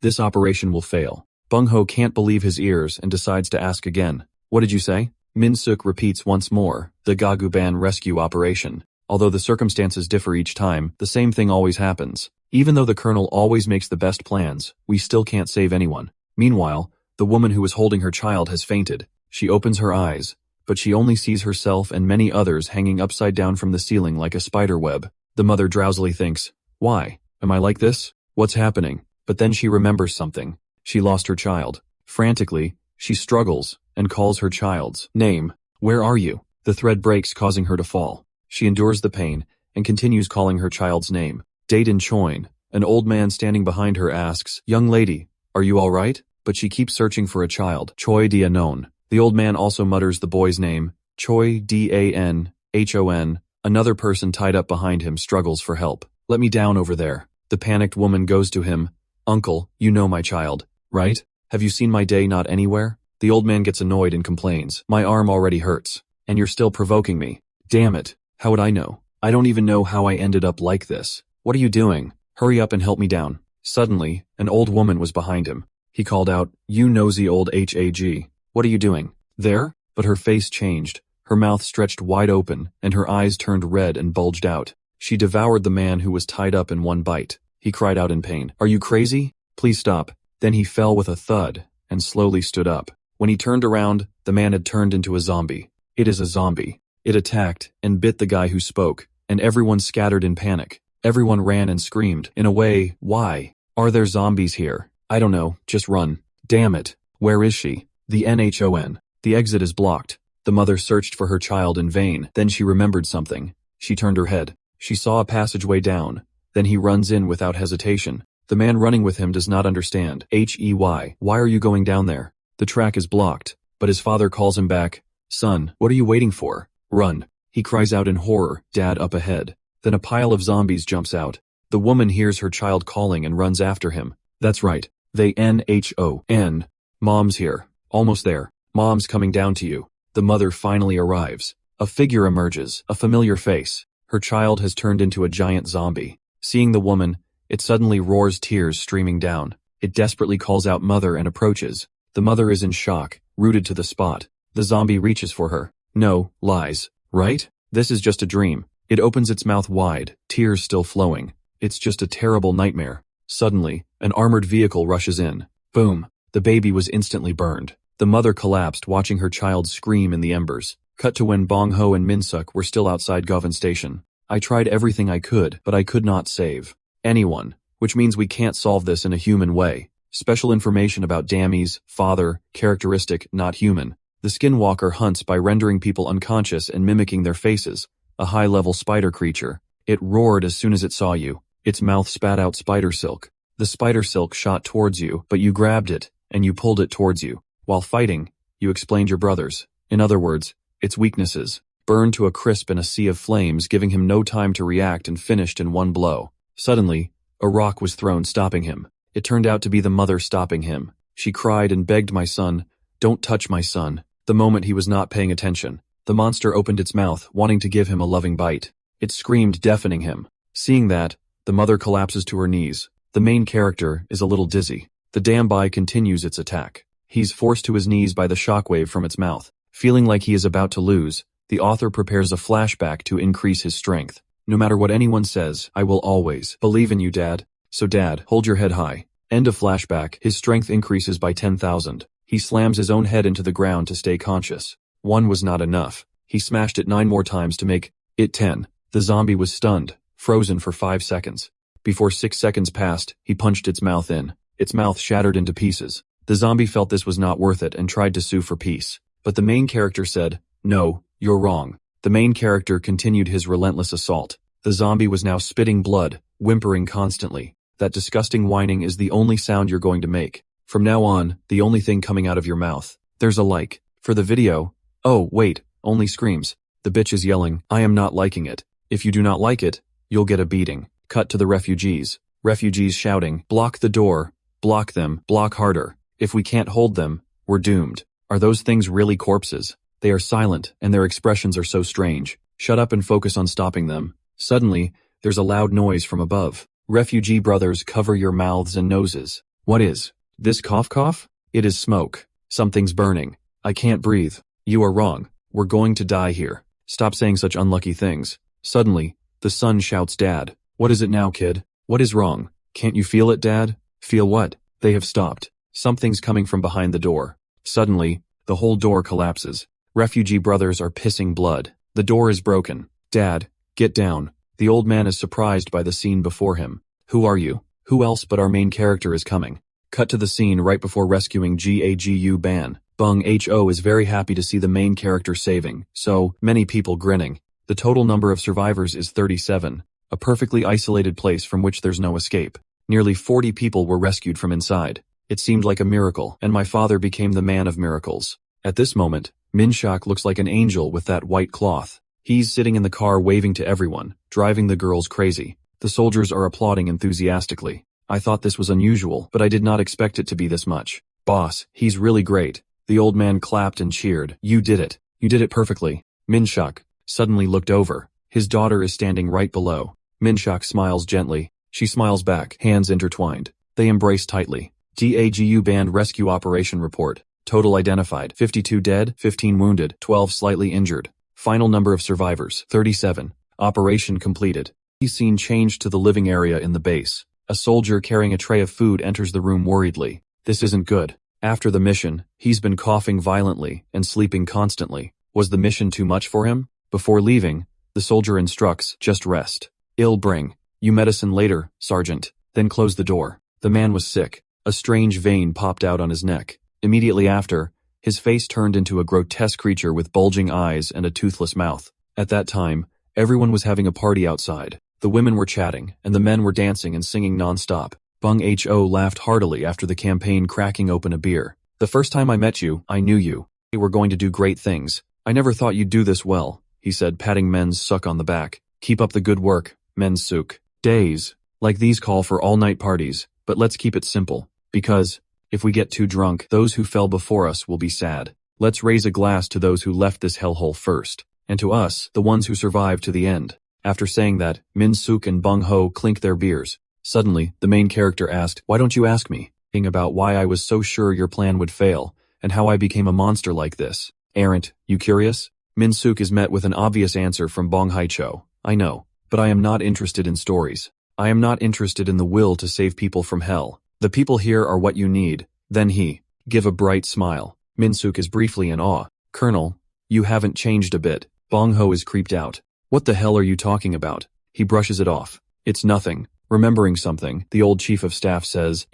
this operation will fail. Bung-ho can't believe his ears and decides to ask again. "What did you say?" Min-suk repeats once more, "The Gaguban rescue operation. Although the circumstances differ each time, the same thing always happens. Even though the colonel always makes the best plans, we still can't save anyone." Meanwhile, the woman who was holding her child has fainted. She opens her eyes, but she only sees herself and many others hanging upside down from the ceiling like a spider web. The mother drowsily thinks, "Why? Am I like this? What's happening?" But then she remembers something. She lost her child. Frantically, she struggles and calls her child's name. "Where are you?" The thread breaks, causing her to fall. She endures the pain and continues calling her child's name. Date in Choin. An old man standing behind her asks, "Young lady, are you all right?" But she keeps searching for a child. Choi Dia-non. The old man also mutters the boy's name. Choi Dan-Hon. Another person tied up behind him struggles for help. "Let me down over there." The panicked woman goes to him. "Uncle, you know my child, right? Have you seen my day not anywhere?" The old man gets annoyed and complains, "My arm already hurts, and you're still provoking me. Damn it, how would I know? I don't even know how I ended up like this. What are you doing? Hurry up and help me down." Suddenly, an old woman was behind him. He called out, "You nosy old Hag. What are you doing there?" But her face changed. Her mouth stretched wide open, and her eyes turned red and bulged out. She devoured the man who was tied up in one bite. He cried out in pain, "Are you crazy? Please stop." Then he fell with a thud and slowly stood up. When he turned around, the man had turned into a zombie. It is a zombie. It attacked and bit the guy who spoke, and everyone scattered in panic. Everyone ran and screamed. In a way, why are there zombies here? I don't know, just run. Damn it. Where is she? The NHON. The exit is blocked. The mother searched for her child in vain. Then she remembered something. She turned her head. She saw a passageway down. Then he runs in without hesitation. The man running with him does not understand. Why are you going down there? The track is blocked. But his father calls him back. "Son, what are you waiting for? Run." He cries out in horror, "Dad, up ahead." Then a pile of zombies jumps out. The woman hears her child calling and runs after him. That's right. They NHON. Mom's here. Almost there. Mom's coming down to you. The mother finally arrives. A figure emerges, a familiar face. Her child has turned into a giant zombie. Seeing the woman, it suddenly roars, tears streaming down. It desperately calls out mother and approaches. The mother is in shock, rooted to the spot. The zombie reaches for her. No, lies, right? This is just a dream. It opens its mouth wide, tears still flowing. It's just a terrible nightmare. Suddenly, an armored vehicle rushes in. Boom. The baby was instantly burned. The mother collapsed, watching her child scream in the embers. Cut to when Bong Ho and Min Suk were still outside Govan Station. I tried everything I could, but I could not save anyone, which means we can't solve this in a human way. Special information about Dammy's father, characteristic, not human. The skinwalker hunts by rendering people unconscious and mimicking their faces. A high-level spider creature. It roared as soon as it saw you. Its mouth spat out spider silk. The spider silk shot towards you, but you grabbed it, and you pulled it towards you. While fighting, you explained your brothers. In other words, its weaknesses. Burned to a crisp in a sea of flames, giving him no time to react and finished in one blow. Suddenly, a rock was thrown, stopping him. It turned out to be the mother stopping him. She cried and begged, my son, don't touch my son. The moment he was not paying attention, the monster opened its mouth, wanting to give him a loving bite. It screamed, deafening him. Seeing that, the mother collapses to her knees. The main character is a little dizzy. The Dambi continues its attack. He's forced to his knees by the shockwave from its mouth. Feeling like he is about to lose, the author prepares a flashback to increase his strength. No matter what anyone says, I will always believe in you, Dad. So Dad, hold your head high. End of flashback. His strength increases by 10,000. He slams his own head into the ground to stay conscious. 1 was not enough. He smashed it 9 more times to make it 10. The zombie was stunned, frozen for 5 seconds. Before 6 seconds passed, he punched its mouth in. Its mouth shattered into pieces. The zombie felt this was not worth it and tried to sue for peace. But the main character said, no, you're wrong. The main character continued his relentless assault. The zombie was now spitting blood, whimpering constantly. That disgusting whining is the only sound you're going to make. From now on, the only thing coming out of your mouth. There's a like. For the video. Oh, wait, only screams. The bitch is yelling, I am not liking it. If you do not like it, you'll get a beating. Cut to the refugees. Refugees shouting, block the door. Block them, block harder. If we can't hold them, we're doomed. Are those things really corpses? They are silent, and their expressions are so strange. Shut up and focus on stopping them. Suddenly, there's a loud noise from above. Refugee brothers, cover your mouths and noses. What is this cough? It is smoke. Something's burning. I can't breathe. You are wrong. We're going to die here. Stop saying such unlucky things. Suddenly, the son shouts, Dad. What is it now, kid? What is wrong? Can't you feel it, Dad? Feel what? They have stopped. Something's coming from behind the door. Suddenly, the whole door collapses. Refugee brothers are pissing blood. The door is broken. Dad, get down. The old man is surprised by the scene before him. Who are you? Who else but our main character is coming? Cut to the scene right before rescuing Gagu Ban. Bung Ho is very happy to see the main character saving, so many people grinning. The total number of survivors is 37, a perfectly isolated place from which there's no escape. Nearly 40 people were rescued from inside. It seemed like a miracle, and my father became the man of miracles. At this moment, Minshak looks like an angel with that white cloth. He's sitting in the car waving to everyone, driving the girls crazy. The soldiers are applauding enthusiastically. I thought this was unusual, but I did not expect it to be this much. Boss, he's really great. The old man clapped and cheered. You did it. You did it perfectly. Minshak suddenly looked over. His daughter is standing right below. Minshak smiles gently. She smiles back, hands intertwined. They embrace tightly. Gagu Band Rescue Operation Report. Total identified. 52 dead, 15 wounded, 12 slightly injured. Final number of survivors, 37. Operation completed. The scene changed to the living area in the base. A soldier carrying a tray of food enters the room worriedly. This isn't good. After the mission, he's been coughing violently and sleeping constantly. Was the mission too much for him? Before leaving, the soldier instructs, just rest. I'll bring you medicine later, Sergeant. Then close the door. The man was sick. A strange vein popped out on his neck. Immediately after, his face turned into a grotesque creature with bulging eyes and a toothless mouth. At that time, everyone was having a party outside. The women were chatting, and the men were dancing and singing non-stop. Bung Ho laughed heartily after the campaign, cracking open a beer. The first time I met you, I knew you. You were going to do great things. I never thought you'd do this well, he said, patting Men's Suk on the back. Keep up the good work, Men's Suk. Days like these call for all-night parties, but let's keep it simple. Because, if we get too drunk, those who fell before us will be sad. Let's raise a glass to those who left this hellhole first. and to us, the ones who survive to the end. After saying that, Min-suk and Bung-ho clinked their beers. Suddenly, the main character asked, "Why don't you ask me?" About why I was so sure your plan would fail, and how I became a monster like this. Aren't you curious? Min-suk is met with an obvious answer from Bong Hai-cho. I know, but I am not interested in stories. I am not interested in the will to save people from hell. The people here are what you need. Then he give a bright smile. Min-suk is briefly in awe. Colonel, you haven't changed a bit. Bong-ho is creeped out. What the hell are you talking about? He brushes it off. It's nothing. Remembering something, the old chief of staff says,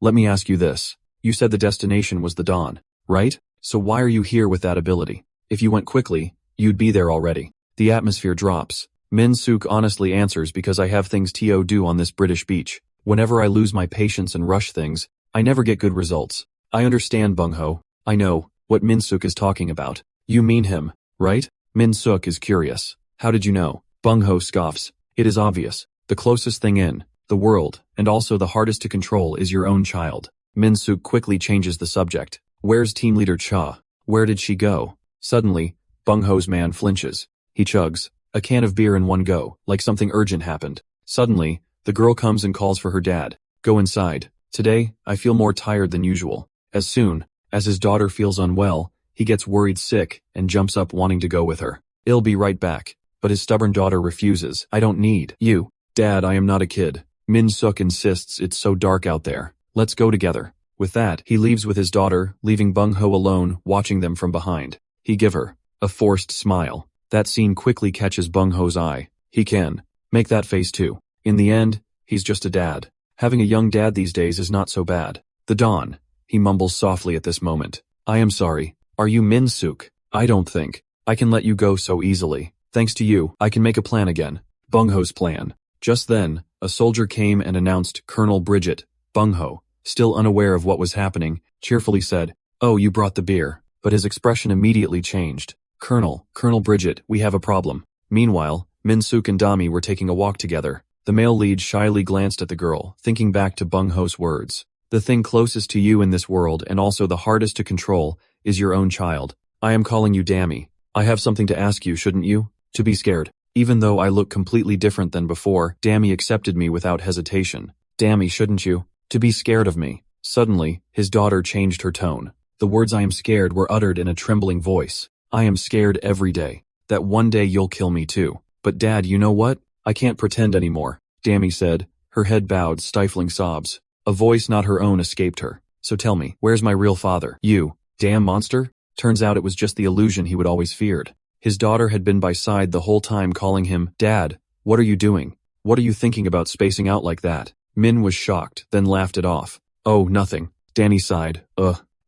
let me ask you this. You said the destination was the dawn, right? So why are you here with that ability? If you went quickly, you'd be there already. The atmosphere drops. Min-suk honestly answers because I have things to do on this British beach. Whenever I lose my patience and rush things, I never get good results. I understand, Bung-ho. I know what Min-suk is talking about. You mean him, right? Min-suk is curious. How did you know? Bung-ho scoffs. It is obvious. The closest thing in the world, and also the hardest to control, is your own child. Min-suk quickly changes the subject. Where's team leader Cha? Where did she go? Suddenly, Bung-ho's man flinches. He chugs a can of beer in one go, like something urgent happened. Suddenly, the girl comes and calls for her dad. Go inside. Today, I feel more tired than usual. As soon as his daughter feels unwell, he gets worried sick and jumps up wanting to go with her. I'll be right back. But his stubborn daughter refuses. I don't need you. Dad, I am not a kid. Min-suk insists it's so dark out there. Let's go together. With that, he leaves with his daughter, leaving Bung-ho alone, watching them from behind. He give her a forced smile. That scene quickly catches Bung-ho's eye. He can make that face too. In the end, he's just a dad. Having a young dad these days is not so bad. The dawn. He mumbles softly at this moment. I am sorry. Are you Min-suk? I don't think I can let you go so easily. Thanks to you, I can make a plan again. Bung-ho's plan. Just then, a soldier came and announced Colonel Bridget. Bung-ho, still unaware of what was happening, cheerfully said, "Oh, you brought the beer." But his expression immediately changed. Colonel Bridget, we have a problem. Meanwhile, Min-suk and Dami were taking a walk together. The male lead shyly glanced at the girl, thinking back to Bung-ho's words. The thing closest to you in this world and also the hardest to control is your own child. I am calling you Dami. I have something to ask you, shouldn't you? To be scared. Even though I look completely different than before, Dami accepted me without hesitation. Dami, shouldn't you? To be scared of me. Suddenly, his daughter changed her tone. The words I am scared were uttered in a trembling voice. I am scared every day. That one day you'll kill me too. But Dad, you know what? I can't pretend anymore, Dami said, her head bowed, stifling sobs. A voice not her own escaped her. So tell me, where's my real father? You damn monster? Turns out it was just the illusion he would always feared. His daughter had been by side the whole time calling him, Dad, what are you doing? What are you thinking about spacing out like that? Min was shocked, then laughed it off. Oh, nothing. Danny sighed.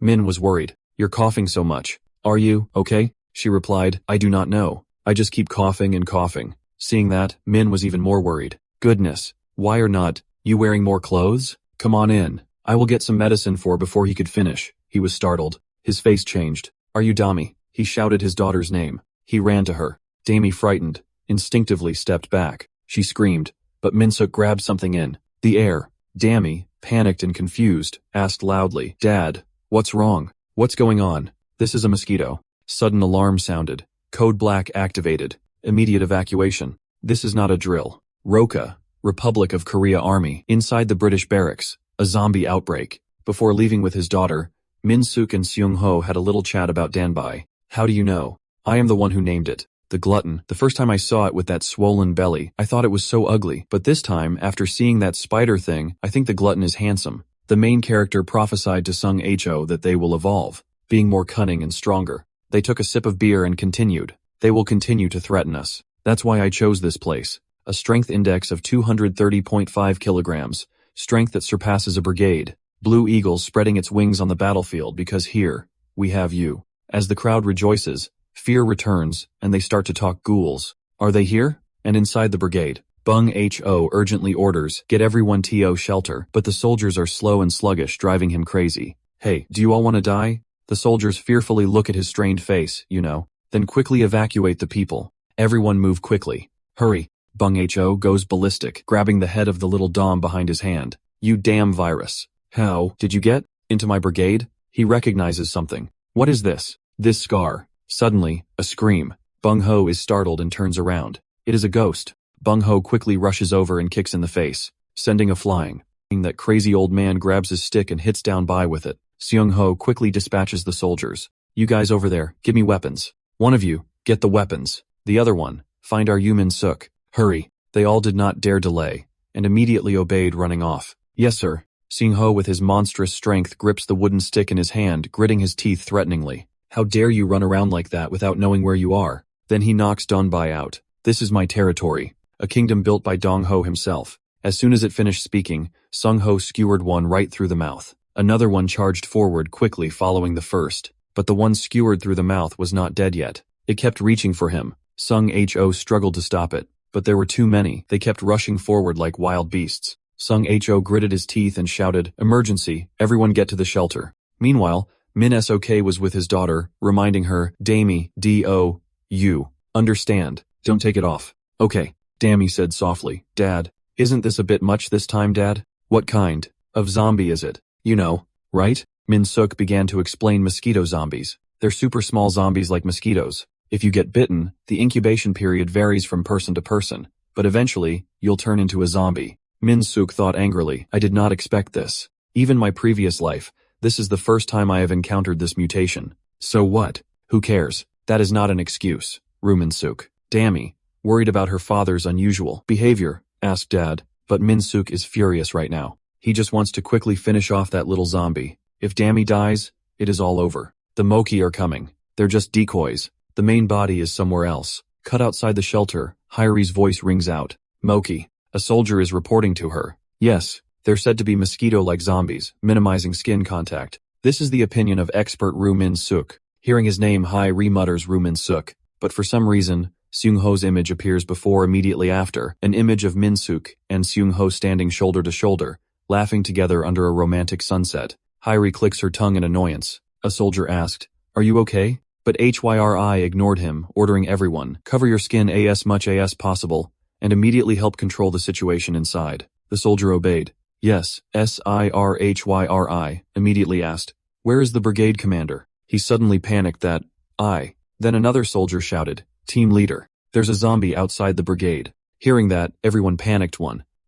Min was worried. You're coughing so much. Are you okay? She replied, I do not know. I just keep coughing and coughing. Seeing that, Min was even more worried. Goodness, why are not you wearing more clothes? Come on in. I will get some medicine before he could finish. He was startled. His face changed. Are you Dami? He shouted his daughter's name. He ran to her. Dami, frightened, instinctively stepped back. She screamed, but Min-suk grabbed something in the air. Dami, panicked and confused, asked loudly, Dad, what's wrong? What's going on? This is a mosquito. Sudden alarm sounded. Code Black activated. Immediate evacuation. This is not a drill. Roka, Republic of Korea Army. Inside the British barracks, a zombie outbreak. Before leaving with his daughter, Min-suk and Seung-ho had a little chat about Danbai. How do you know? I am the one who named it. The glutton. The first time I saw it with that swollen belly, I thought it was so ugly. But this time, after seeing that spider thing, I think the glutton is handsome. The main character prophesied to Sung-ho that they will evolve, being more cunning and stronger. They took a sip of beer and continued. They will continue to threaten us. That's why I chose this place. A strength index of 230.5 kilograms. Strength that surpasses a brigade. Blue eagle spreading its wings on the battlefield because here, we have you. As the crowd rejoices, fear returns, and they start to talk ghouls. Are they here? And inside the brigade, Bung-ho urgently orders, get everyone to shelter, but the soldiers are slow and sluggish, driving him crazy. Hey, do you all want to die? The soldiers fearfully look at his strained face, then quickly evacuate the people. Everyone move quickly. Hurry. Bung-ho goes ballistic, grabbing the head of the little Dom behind his hand. You damn virus. How did you get into my brigade? He recognizes something. What is this? This scar. Suddenly, a scream. Bung Ho is startled and turns around. It is a ghost. Bung Ho quickly rushes over and kicks in the face, sending a flying. That crazy old man grabs his stick and hits down by with it. Seung Ho quickly dispatches the soldiers. You guys over there, give me weapons. One of you, get the weapons. The other one, find our Min Suk. Hurry. They all did not dare delay, and immediately obeyed, running off. Yes, sir. Seung Ho with his monstrous strength grips the wooden stick in his hand, gritting his teeth threateningly. How dare you run around like that without knowing where you are? Then he knocks Dong Bai out. This is my territory, a kingdom built by Dong Ho himself. As soon as it finished speaking, Sung Ho skewered one right through the mouth. Another one charged forward quickly following the first, but the one skewered through the mouth was not dead yet. It kept reaching for him. Sung Ho struggled to stop it, but there were too many. They kept rushing forward like wild beasts. Sung Ho gritted his teeth and shouted, "Emergency, everyone get to the shelter." Meanwhile, Min Sok was with his daughter, reminding her, Damie, D-O-U. Understand, don't take it off. Okay, Damie said softly. Dad, isn't this a bit much this time, Dad? What kind of zombie is it? You know, right? Min Suk began to explain mosquito zombies. They're super small zombies like mosquitoes. If you get bitten, the incubation period varies from person to person, but eventually, you'll turn into a zombie. Min Suk thought angrily, I did not expect this. Even my previous life, this is the first time I have encountered this mutation. So what? Who cares? That is not an excuse. Min Suk. Damie, worried about her father's unusual behavior, asked Dad, but Min Suk is furious right now. He just wants to quickly finish off that little zombie. If Damie dies, it is all over. The Moki are coming. They're just decoys. The main body is somewhere else. Cut outside the shelter, Hyri's voice rings out. Moki. A soldier is reporting to her. Yes, they're said to be mosquito-like zombies, minimizing skin contact. This is the opinion of expert Min Suk. Hearing his name, Hyri mutters Min Suk, but for some reason, Seung Ho's image appears before immediately after, an image of Min Suk and Seung Ho standing shoulder to shoulder, laughing together under a romantic sunset. Hyri clicks her tongue in annoyance. A soldier asked, Are you okay? But Hyri ignored him, ordering everyone, cover your skin as much as possible, and immediately help control the situation inside. The soldier obeyed. Yes, Sirhyri immediately asked, Where is the brigade commander? He suddenly panicked that, Then another soldier shouted, Team leader, there's a zombie outside the brigade. Hearing that, everyone panicked.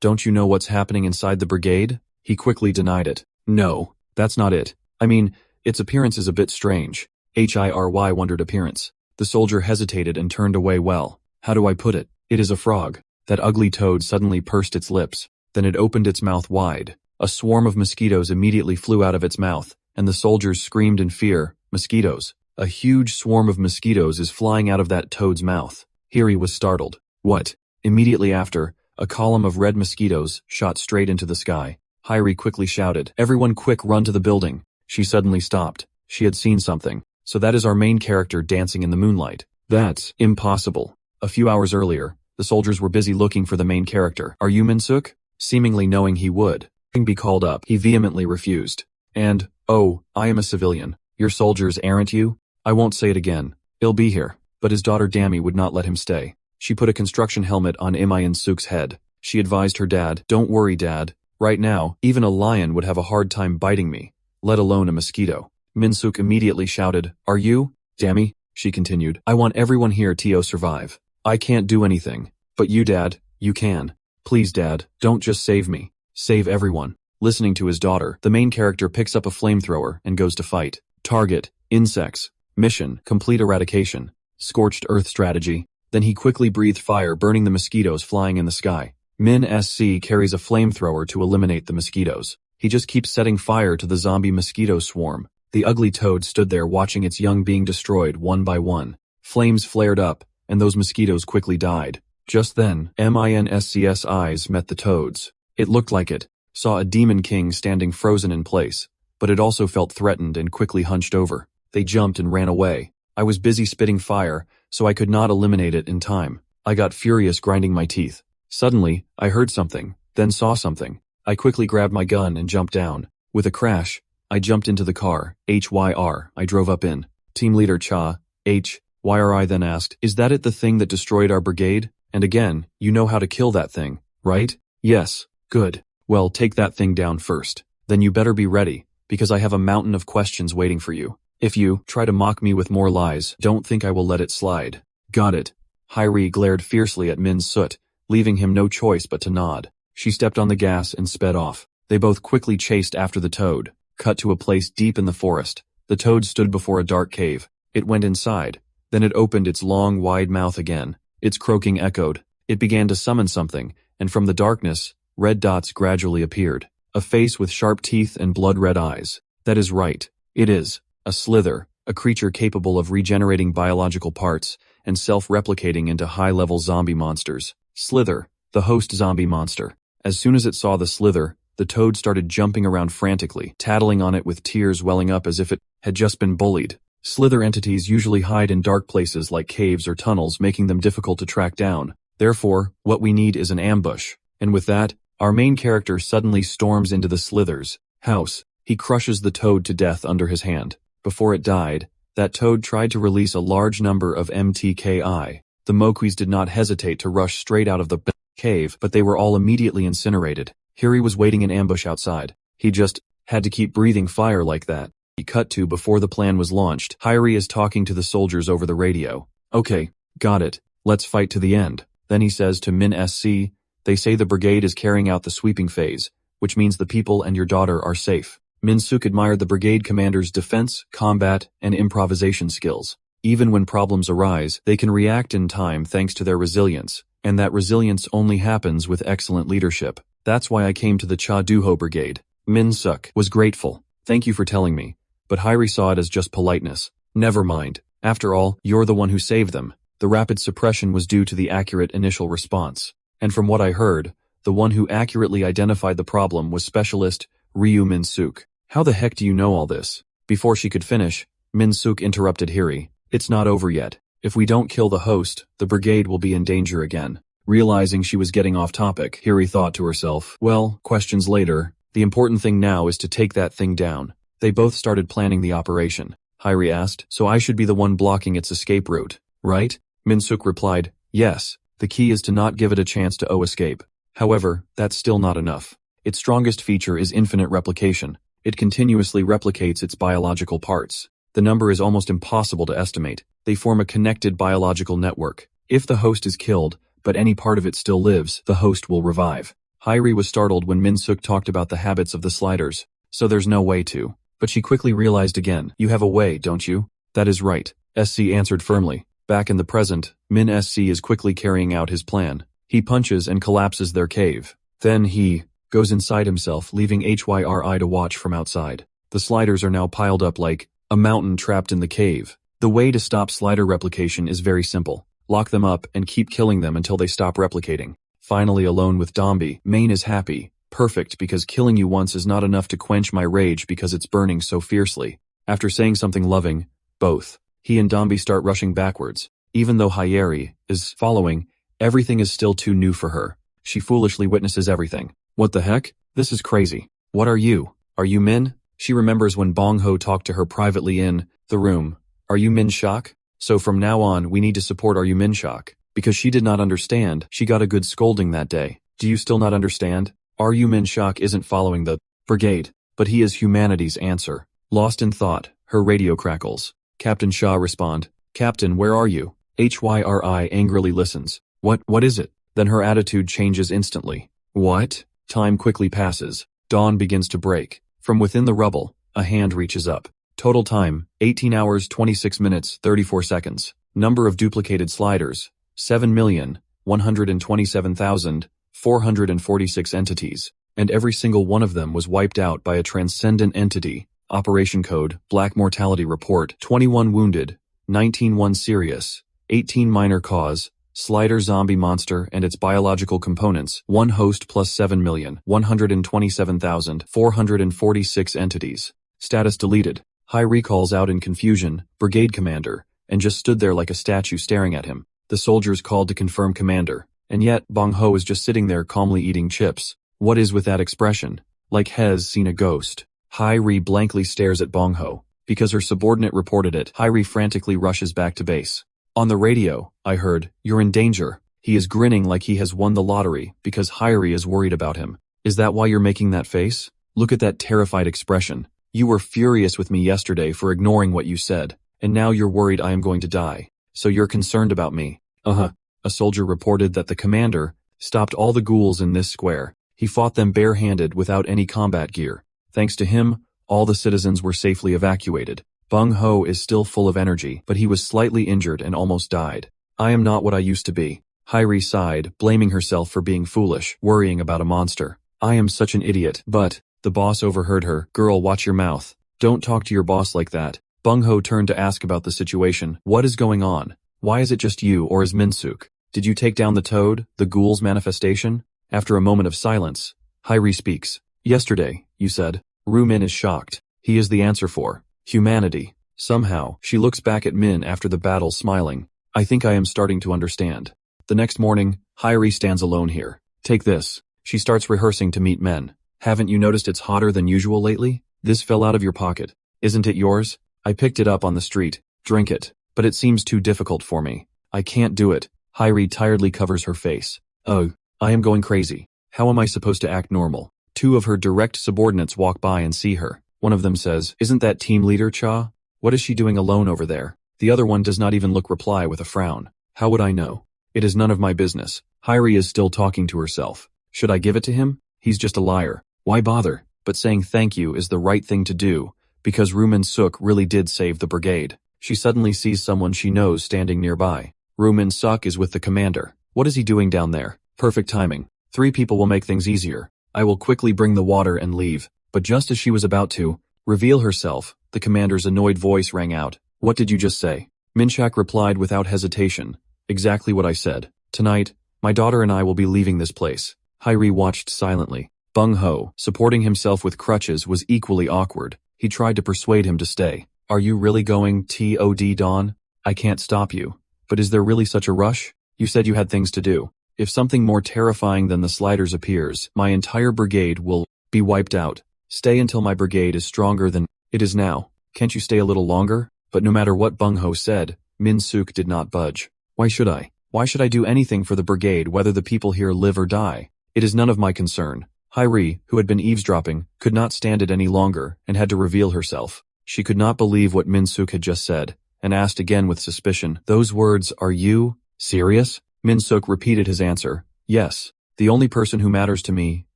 Don't you know what's happening inside the brigade? He quickly denied it. No, that's not it. I mean, its appearance is a bit strange. Hyry wondered appearance. The soldier hesitated and turned away. Well, how do I put it? It is a frog. That ugly toad suddenly pursed its lips. Then it opened its mouth wide. A swarm of mosquitoes immediately flew out of its mouth, and the soldiers screamed in fear. Mosquitoes. A huge swarm of mosquitoes is flying out of that toad's mouth. Hyri was startled. What? Immediately after, a column of red mosquitoes shot straight into the sky. Hyri quickly shouted, Everyone quick, run to the building. She suddenly stopped. She had seen something. So that is our main character dancing in the moonlight. That's impossible. A few hours earlier, the soldiers were busy looking for the main character. Are you Min Suk? Seemingly knowing he would be called up, he vehemently refused. And, I am a civilian. Your soldiers aren't you? I won't say it again. He'll be here. But his daughter Damie would not let him stay. She put a construction helmet on Min Suk's head. She advised her dad, Don't worry, Dad. Right now, even a lion would have a hard time biting me, let alone a mosquito. Min Suk immediately shouted, Are you? Damie, she continued, I want everyone here to survive. I can't do anything. But you, Dad, you can. Please, Dad, don't just save me. Save everyone. Listening to his daughter, the main character picks up a flamethrower and goes to fight. Target, insects. Mission, complete eradication. Scorched earth strategy. Then he quickly breathed fire, burning the mosquitoes flying in the sky. Min SC carries a flamethrower to eliminate the mosquitoes. He just keeps setting fire to the zombie mosquito swarm. The ugly toad stood there watching its young being destroyed one by one. Flames flared up, and those mosquitoes quickly died. Just then, MINSC's eyes met the toad's. It looked like it saw a demon king standing frozen in place, but it also felt threatened and quickly hunched over. They jumped and ran away. I was busy spitting fire, so I could not eliminate it in time. I got furious, grinding my teeth. Suddenly, I heard something, then saw something. I quickly grabbed my gun and jumped down. With a crash, I jumped into the car. I drove up in. Team leader Cha, Hyri then asked, Is that it, the thing that destroyed our brigade? And again, you know how to kill that thing, right? Yes. Good. Well, take that thing down first. Then you better be ready, because I have a mountain of questions waiting for you. If you try to mock me with more lies, don't think I will let it slide. Got it. Hyrie glared fiercely at Min Soot, leaving him no choice but to nod. She stepped on the gas and sped off. They both quickly chased after the toad, cut to a place deep in the forest. The toad stood before a dark cave. It went inside. Then it opened its long, wide mouth again. Its croaking echoed. It began to summon something, and from the darkness, red dots gradually appeared. A face with sharp teeth and blood-red eyes. That is right. It is a slither, a creature capable of regenerating biological parts and self-replicating into high-level zombie monsters. Slither, the host zombie monster. As soon as it saw the slither, the toad started jumping around frantically, tattling on it with tears welling up as if it had just been bullied. Slither entities usually hide in dark places like caves or tunnels, making them difficult to track down. Therefore, what we need is an ambush. And with that, our main character suddenly storms into the slither's house. He crushes the toad to death under his hand. Before it died, that toad tried to release a large number of MTKI. The Moquis did not hesitate to rush straight out of the cave, but they were all immediately incinerated. Hyrie was waiting in ambush outside. He just had to keep breathing fire like that. He cut to before the plan was launched. Hyrie is talking to the soldiers over the radio. Okay, got it. Let's fight to the end. Then he says to Min SC, they say the brigade is carrying out the sweeping phase, which means the people and your daughter are safe. Min Sook admired the brigade commander's defense, combat, and improvisation skills. Even when problems arise, they can react in time thanks to their resilience, and that resilience only happens with excellent leadership. That's why I came to the Cha Duho brigade. Min Sook was grateful. Thank you for telling me. But Hyrie saw it as just politeness. Never mind. After all, you're the one who saved them. The rapid suppression was due to the accurate initial response. And from what I heard, the one who accurately identified the problem was Specialist Ryu Min Sook. How the heck do you know all this? Before she could finish, Min Sook interrupted Hyrie. It's not over yet. If we don't kill the host, the brigade will be in danger again. Realizing she was getting off topic, Hyrie thought to herself, well, questions later. The important thing now is to take that thing down. They both started planning the operation. Hyrie asked, so I should be the one blocking its escape route, right? Min Sook replied, yes. The key is to not give it a chance to escape. However, that's still not enough. Its strongest feature is infinite replication. It continuously replicates its biological parts. The number is almost impossible to estimate. They form a connected biological network. If the host is killed, but any part of it still lives, the host will revive. Hyrie was startled when Min Sook talked about the habits of the sliders. So there's no way to. But she quickly realized again, you have a way, don't you? That is right. SC answered firmly. Back in the present, Min SC is quickly carrying out his plan. He punches and collapses their cave. Then he goes inside himself, leaving Hyri to watch from outside. The sliders are now piled up like a mountain trapped in the cave. The way to stop slider replication is very simple. Lock them up and keep killing them until they stop replicating. Finally alone with Dombi, Main is happy. Perfect, because killing you once is not enough to quench my rage because it's burning so fiercely. After saying something loving, both he and Dombi start rushing backwards. Even though Hyrie is following, everything is still too new for her. She foolishly witnesses everything. What the heck? This is crazy. What are you? Are you Min? She remembers when Bong Ho talked to her privately in the room. Are you Min Shock? So from now on, we need to support Are You Min Shock. Because she did not understand, she got a good scolding that day. Do you still not understand? Are You Min Shock isn't following the brigade, but he is humanity's answer. Lost in thought, her radio crackles. Captain Shaw respond. Captain, where are you? Hyri angrily listens. What is it? Then her attitude changes instantly. What? Time quickly passes. Dawn begins to break. From within the rubble, a hand reaches up. Total time, 18 hours 26 minutes 34 seconds. Number of duplicated sliders, 7,127,446 entities. And every single one of them was wiped out by a transcendent entity. Operation code, Black Mortality Report, 21 wounded, 19 serious, 18 minor cause, slider zombie monster and its biological components, one host plus 7,127,446 entities. Status deleted. Hyrie calls out in confusion, Brigade Commander, and just stood there like a statue staring at him. The soldiers called to confirm Commander, and yet Bong Ho is just sitting there calmly eating chips. What is with that expression? Like has seen a ghost. Hyrie blankly stares at Bong Ho. Because her subordinate reported it, Hyrie frantically rushes back to base. On the radio, I heard, you're in danger. He is grinning like he has won the lottery because Hyrie is worried about him. Is that why you're making that face? Look at that terrified expression. You were furious with me yesterday for ignoring what you said, and now you're worried I am going to die. So you're concerned about me? Uh-huh. A soldier reported that the commander stopped all the ghouls in this square. He fought them barehanded without any combat gear. Thanks to him, all the citizens were safely evacuated. Bung Ho is still full of energy, but he was slightly injured and almost died. I am not what I used to be. Hairi sighed, blaming herself for being foolish, worrying about a monster. I am such an idiot, but the boss overheard her. Girl, watch your mouth. Don't talk to your boss like that. Bung Ho turned to ask about the situation. What is going on? Why is it just you, or is Minsuk? Did you take down the toad, the ghoul's manifestation? After a moment of silence, Hairi speaks. Yesterday, you said. Min is shocked. He is the answer for humanity. Somehow, she looks back at Min after the battle smiling. I think I am starting to understand. The next morning, Hairi stands alone here. Take this. She starts rehearsing to meet men. Haven't you noticed it's hotter than usual lately? This fell out of your pocket. Isn't it yours? I picked it up on the street. Drink it. But it seems too difficult for me. I can't do it. Hairi tiredly covers her face. Oh, I am going crazy. How am I supposed to act normal? Two of her direct subordinates walk by and see her. One of them says, Isn't that team leader Cha? What is she doing alone over there? The other one does not even reply with a frown. How would I know? It is none of my business. Hairi is still talking to herself. Should I give it to him? He's just a liar. Why bother? But saying thank you is the right thing to do, because Rumin Suk really did save the brigade. She suddenly sees someone she knows standing nearby. Rumin Suk is with the commander. What is he doing down there? Perfect timing. 3 people will make things easier. I will quickly bring the water and leave. But just as she was about to reveal herself, the commander's annoyed voice rang out. What did you just say? Minchak replied without hesitation. Exactly what I said. Tonight, my daughter and I will be leaving this place. Hairi watched silently. Bung Ho, supporting himself with crutches, was equally awkward. He tried to persuade him to stay. Are you really going, Tod Dawn? I can't stop you. But is there really such a rush? You said you had things to do. If something more terrifying than the sliders appears, my entire brigade will be wiped out. Stay until my brigade is stronger than it is now. Can't you stay a little longer? But no matter what Bung Ho said, Min Suk did not budge. Why should I? Why should I do anything for the brigade whether the people here live or die? It is none of my concern. Hairi, who had been eavesdropping, could not stand it any longer and had to reveal herself. She could not believe what Min Suk had just said, and asked again with suspicion, Those words, are you serious? Min Suk repeated his answer. Yes. The only person who matters to me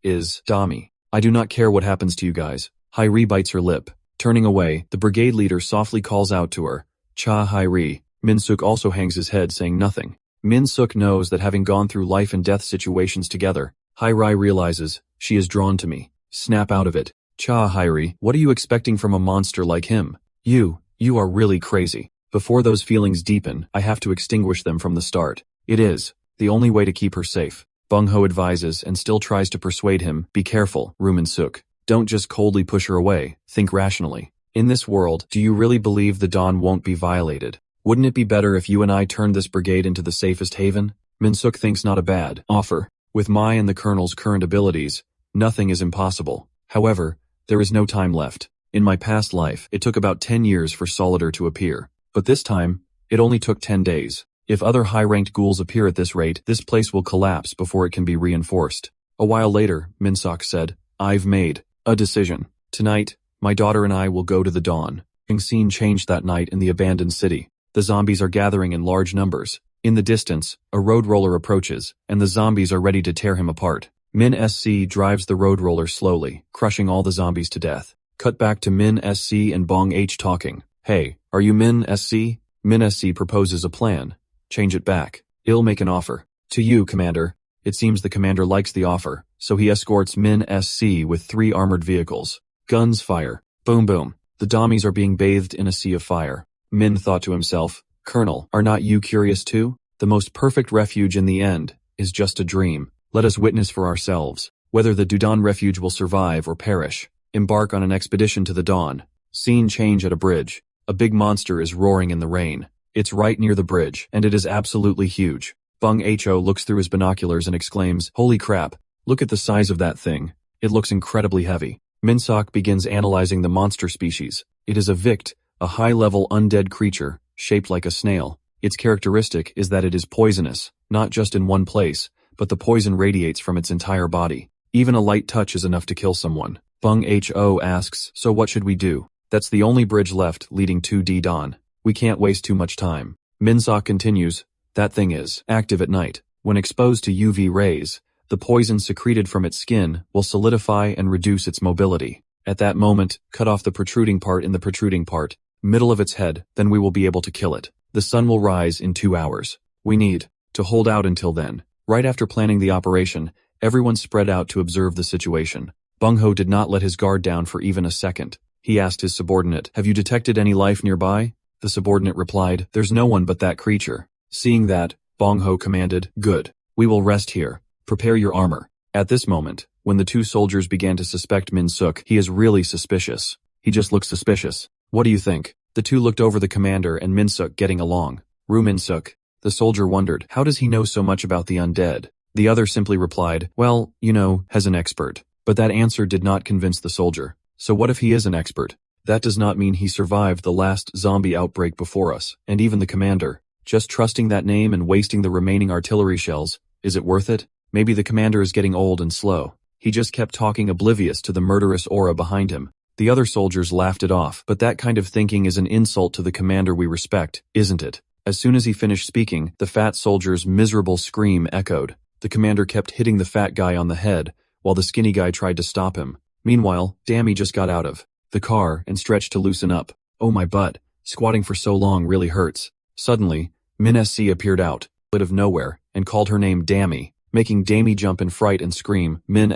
is Dami. I do not care what happens to you guys. Hairi bites her lip. Turning away, the brigade leader softly calls out to her. Cha Hairi. Min Suk also hangs his head, saying nothing. Min Suk knows that having gone through life and death situations together, Hairi realizes she is drawn to me. Snap out of it. Cha Hairi, what are you expecting from a monster like him? You are really crazy. Before those feelings deepen, I have to extinguish them from the start. It is the only way to keep her safe. Bung Ho advises and still tries to persuade him. Be careful, Rumin Suk. Don't just coldly push her away. Think rationally. In this world, do you really believe the Dawn won't be violated? Wouldn't it be better if you and I turned this brigade into the safest haven? Min Suk thinks not a bad offer. With my and the Colonel's current abilities, nothing is impossible. However, there is no time left. In my past life, it took about 10 years for Solidar to appear. But this time, it only took 10 days. If other high-ranked ghouls appear at this rate, this place will collapse before it can be reinforced. A while later, Min Suk said, I've made a decision. Tonight, my daughter and I will go to the Dawn. The scene changed that night in the abandoned city. The zombies are gathering in large numbers. In the distance, a road roller approaches, and the zombies are ready to tear him apart. Min SC drives the road roller slowly, crushing all the zombies to death. Cut back to Min SC and Bong H talking. Hey, are you Min SC? Min SC proposes a plan. Change it back. I'll make an offer. To you, Commander. It seems the commander likes the offer, so he escorts Min SC with 3 armored vehicles. Guns fire. Boom boom. The dummies are being bathed in a sea of fire. Min thought to himself, Colonel, are not you curious too? The most perfect refuge in the end is just a dream. Let us witness for ourselves whether the Dudan refuge will survive or perish. Embark on an expedition to the Dawn. Scene change at a bridge. A big monster is roaring in the rain. It's right near the bridge, and it is absolutely huge. Bung Ho looks through his binoculars and exclaims, Holy crap, look at the size of that thing. It looks incredibly heavy. Minsak begins analyzing the monster species. It is a Vict, a high-level undead creature, shaped like a snail. Its characteristic is that it is poisonous, not just in one place, but the poison radiates from its entire body. Even a light touch is enough to kill someone. Bung Ho asks, so what should we do? That's the only bridge left leading to D-Don. We can't waste too much time. Minsok continues, that thing is active at night. When exposed to UV rays, the poison secreted from its skin will solidify and reduce its mobility. At that moment, cut off the protruding part in the protruding part, middle of its head, then we will be able to kill it. The sun will rise in 2 hours. We need to hold out until then. Right after planning the operation, everyone spread out to observe the situation. Bungho did not let his guard down for even a second. He asked his subordinate, have you detected any life nearby? The subordinate replied, there's no one but that creature. Seeing that, Bongho commanded, good. We will rest here. Prepare your armor. At this moment, when the two soldiers began to suspect Min-suk, he is really suspicious. He just looks suspicious. What do you think? The two looked over the commander and Min-suk getting along. Min-suk. The soldier wondered, how does he know so much about the undead? The other simply replied, well, you know, as an expert. But that answer did not convince the soldier. So what if he is an expert? That does not mean he survived the last zombie outbreak before us, and even the commander. Just trusting that name and wasting the remaining artillery shells, is it worth it? Maybe the commander is getting old and slow. He just kept talking oblivious to the murderous aura behind him. The other soldiers laughed it off, but that kind of thinking is an insult to the commander we respect, isn't it? As soon as he finished speaking, the fat soldier's miserable scream echoed. The commander kept hitting the fat guy on the head, while the skinny guy tried to stop him. Meanwhile, Dammy just got out of the car and stretched to loosen up. Oh my butt, squatting for so long really hurts. Suddenly, Min SC appeared out of nowhere and called her name Dammy, making Dammy jump in fright and scream, Min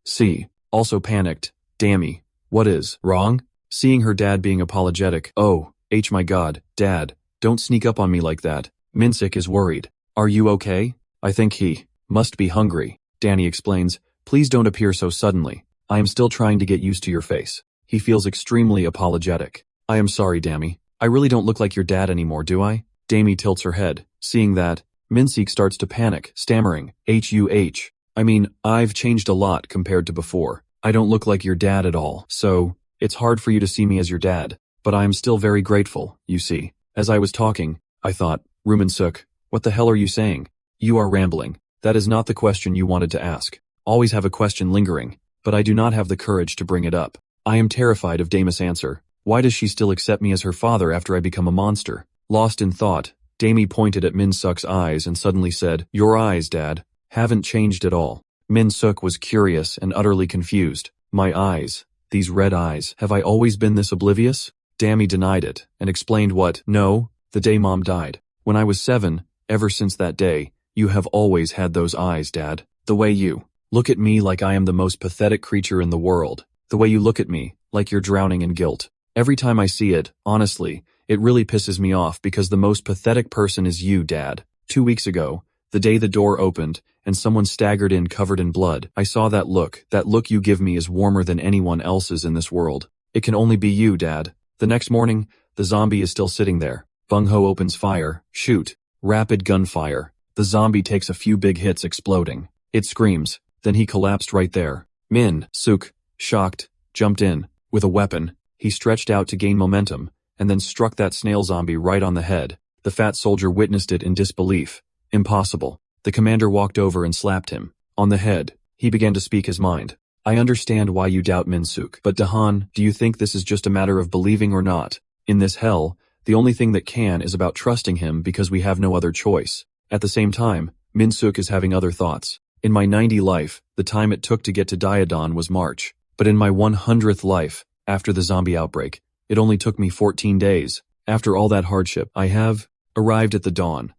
SC. Also panicked, Dammy, what is wrong? Seeing her dad being apologetic, oh, my god, dad, don't sneak up on me like that. Minsik is worried. Are you okay? I think he must be hungry. Danny explains, please don't appear so suddenly. I am still trying to get used to your face. He feels extremely apologetic. I am sorry, Dammy. I really don't look like your dad anymore, do I? Dammy tilts her head. Seeing that, Minsik starts to panic, stammering, I mean, I've changed a lot compared to before. I don't look like your dad at all, so it's hard for you to see me as your dad. But I am still very grateful, you see. As I was talking, I thought, Rumansuk, what the hell are you saying? You are rambling. That is not the question you wanted to ask. Always have a question lingering, but I do not have the courage to bring it up. I am terrified of Damus' answer. Why does she still accept me as her father after I become a monster? Lost in thought, Dammy pointed at Min-suk's eyes and suddenly said, your eyes, Dad, haven't changed at all. Min-suk was curious and utterly confused. My eyes, these red eyes, have I always been this oblivious? Dammy denied it and explained what, no, the day Mom died. When I was 7, ever since that day, you have always had those eyes, Dad. The way you look at me like I am the most pathetic creature in the world. The way you look at me, like you're drowning in guilt. Every time I see it, honestly, it really pisses me off because the most pathetic person is you, Dad. 2 weeks ago, the day the door opened and someone staggered in covered in blood, I saw that look. That look you give me is warmer than anyone else's in this world. It can only be you, Dad. The next morning, the zombie is still sitting there. Bungho opens fire. Shoot. Rapid gunfire. The zombie takes a few big hits exploding. It screams. Then he collapsed right there. Min-suk, shocked, jumped in. With a weapon, he stretched out to gain momentum, and then struck that snail zombie right on the head. The fat soldier witnessed it in disbelief. Impossible. The commander walked over and slapped him. On the head, he began to speak his mind. I understand why you doubt Min-suk, but Dahan, do you think this is just a matter of believing or not? In this hell, the only thing that can is about trusting him because we have no other choice. At the same time, Min-suk is having other thoughts. In my 90 life, the time it took to get to Diadon was March. But in my 100th life, after the zombie outbreak, it only took me 14 days. After all that hardship, I have arrived at the dawn.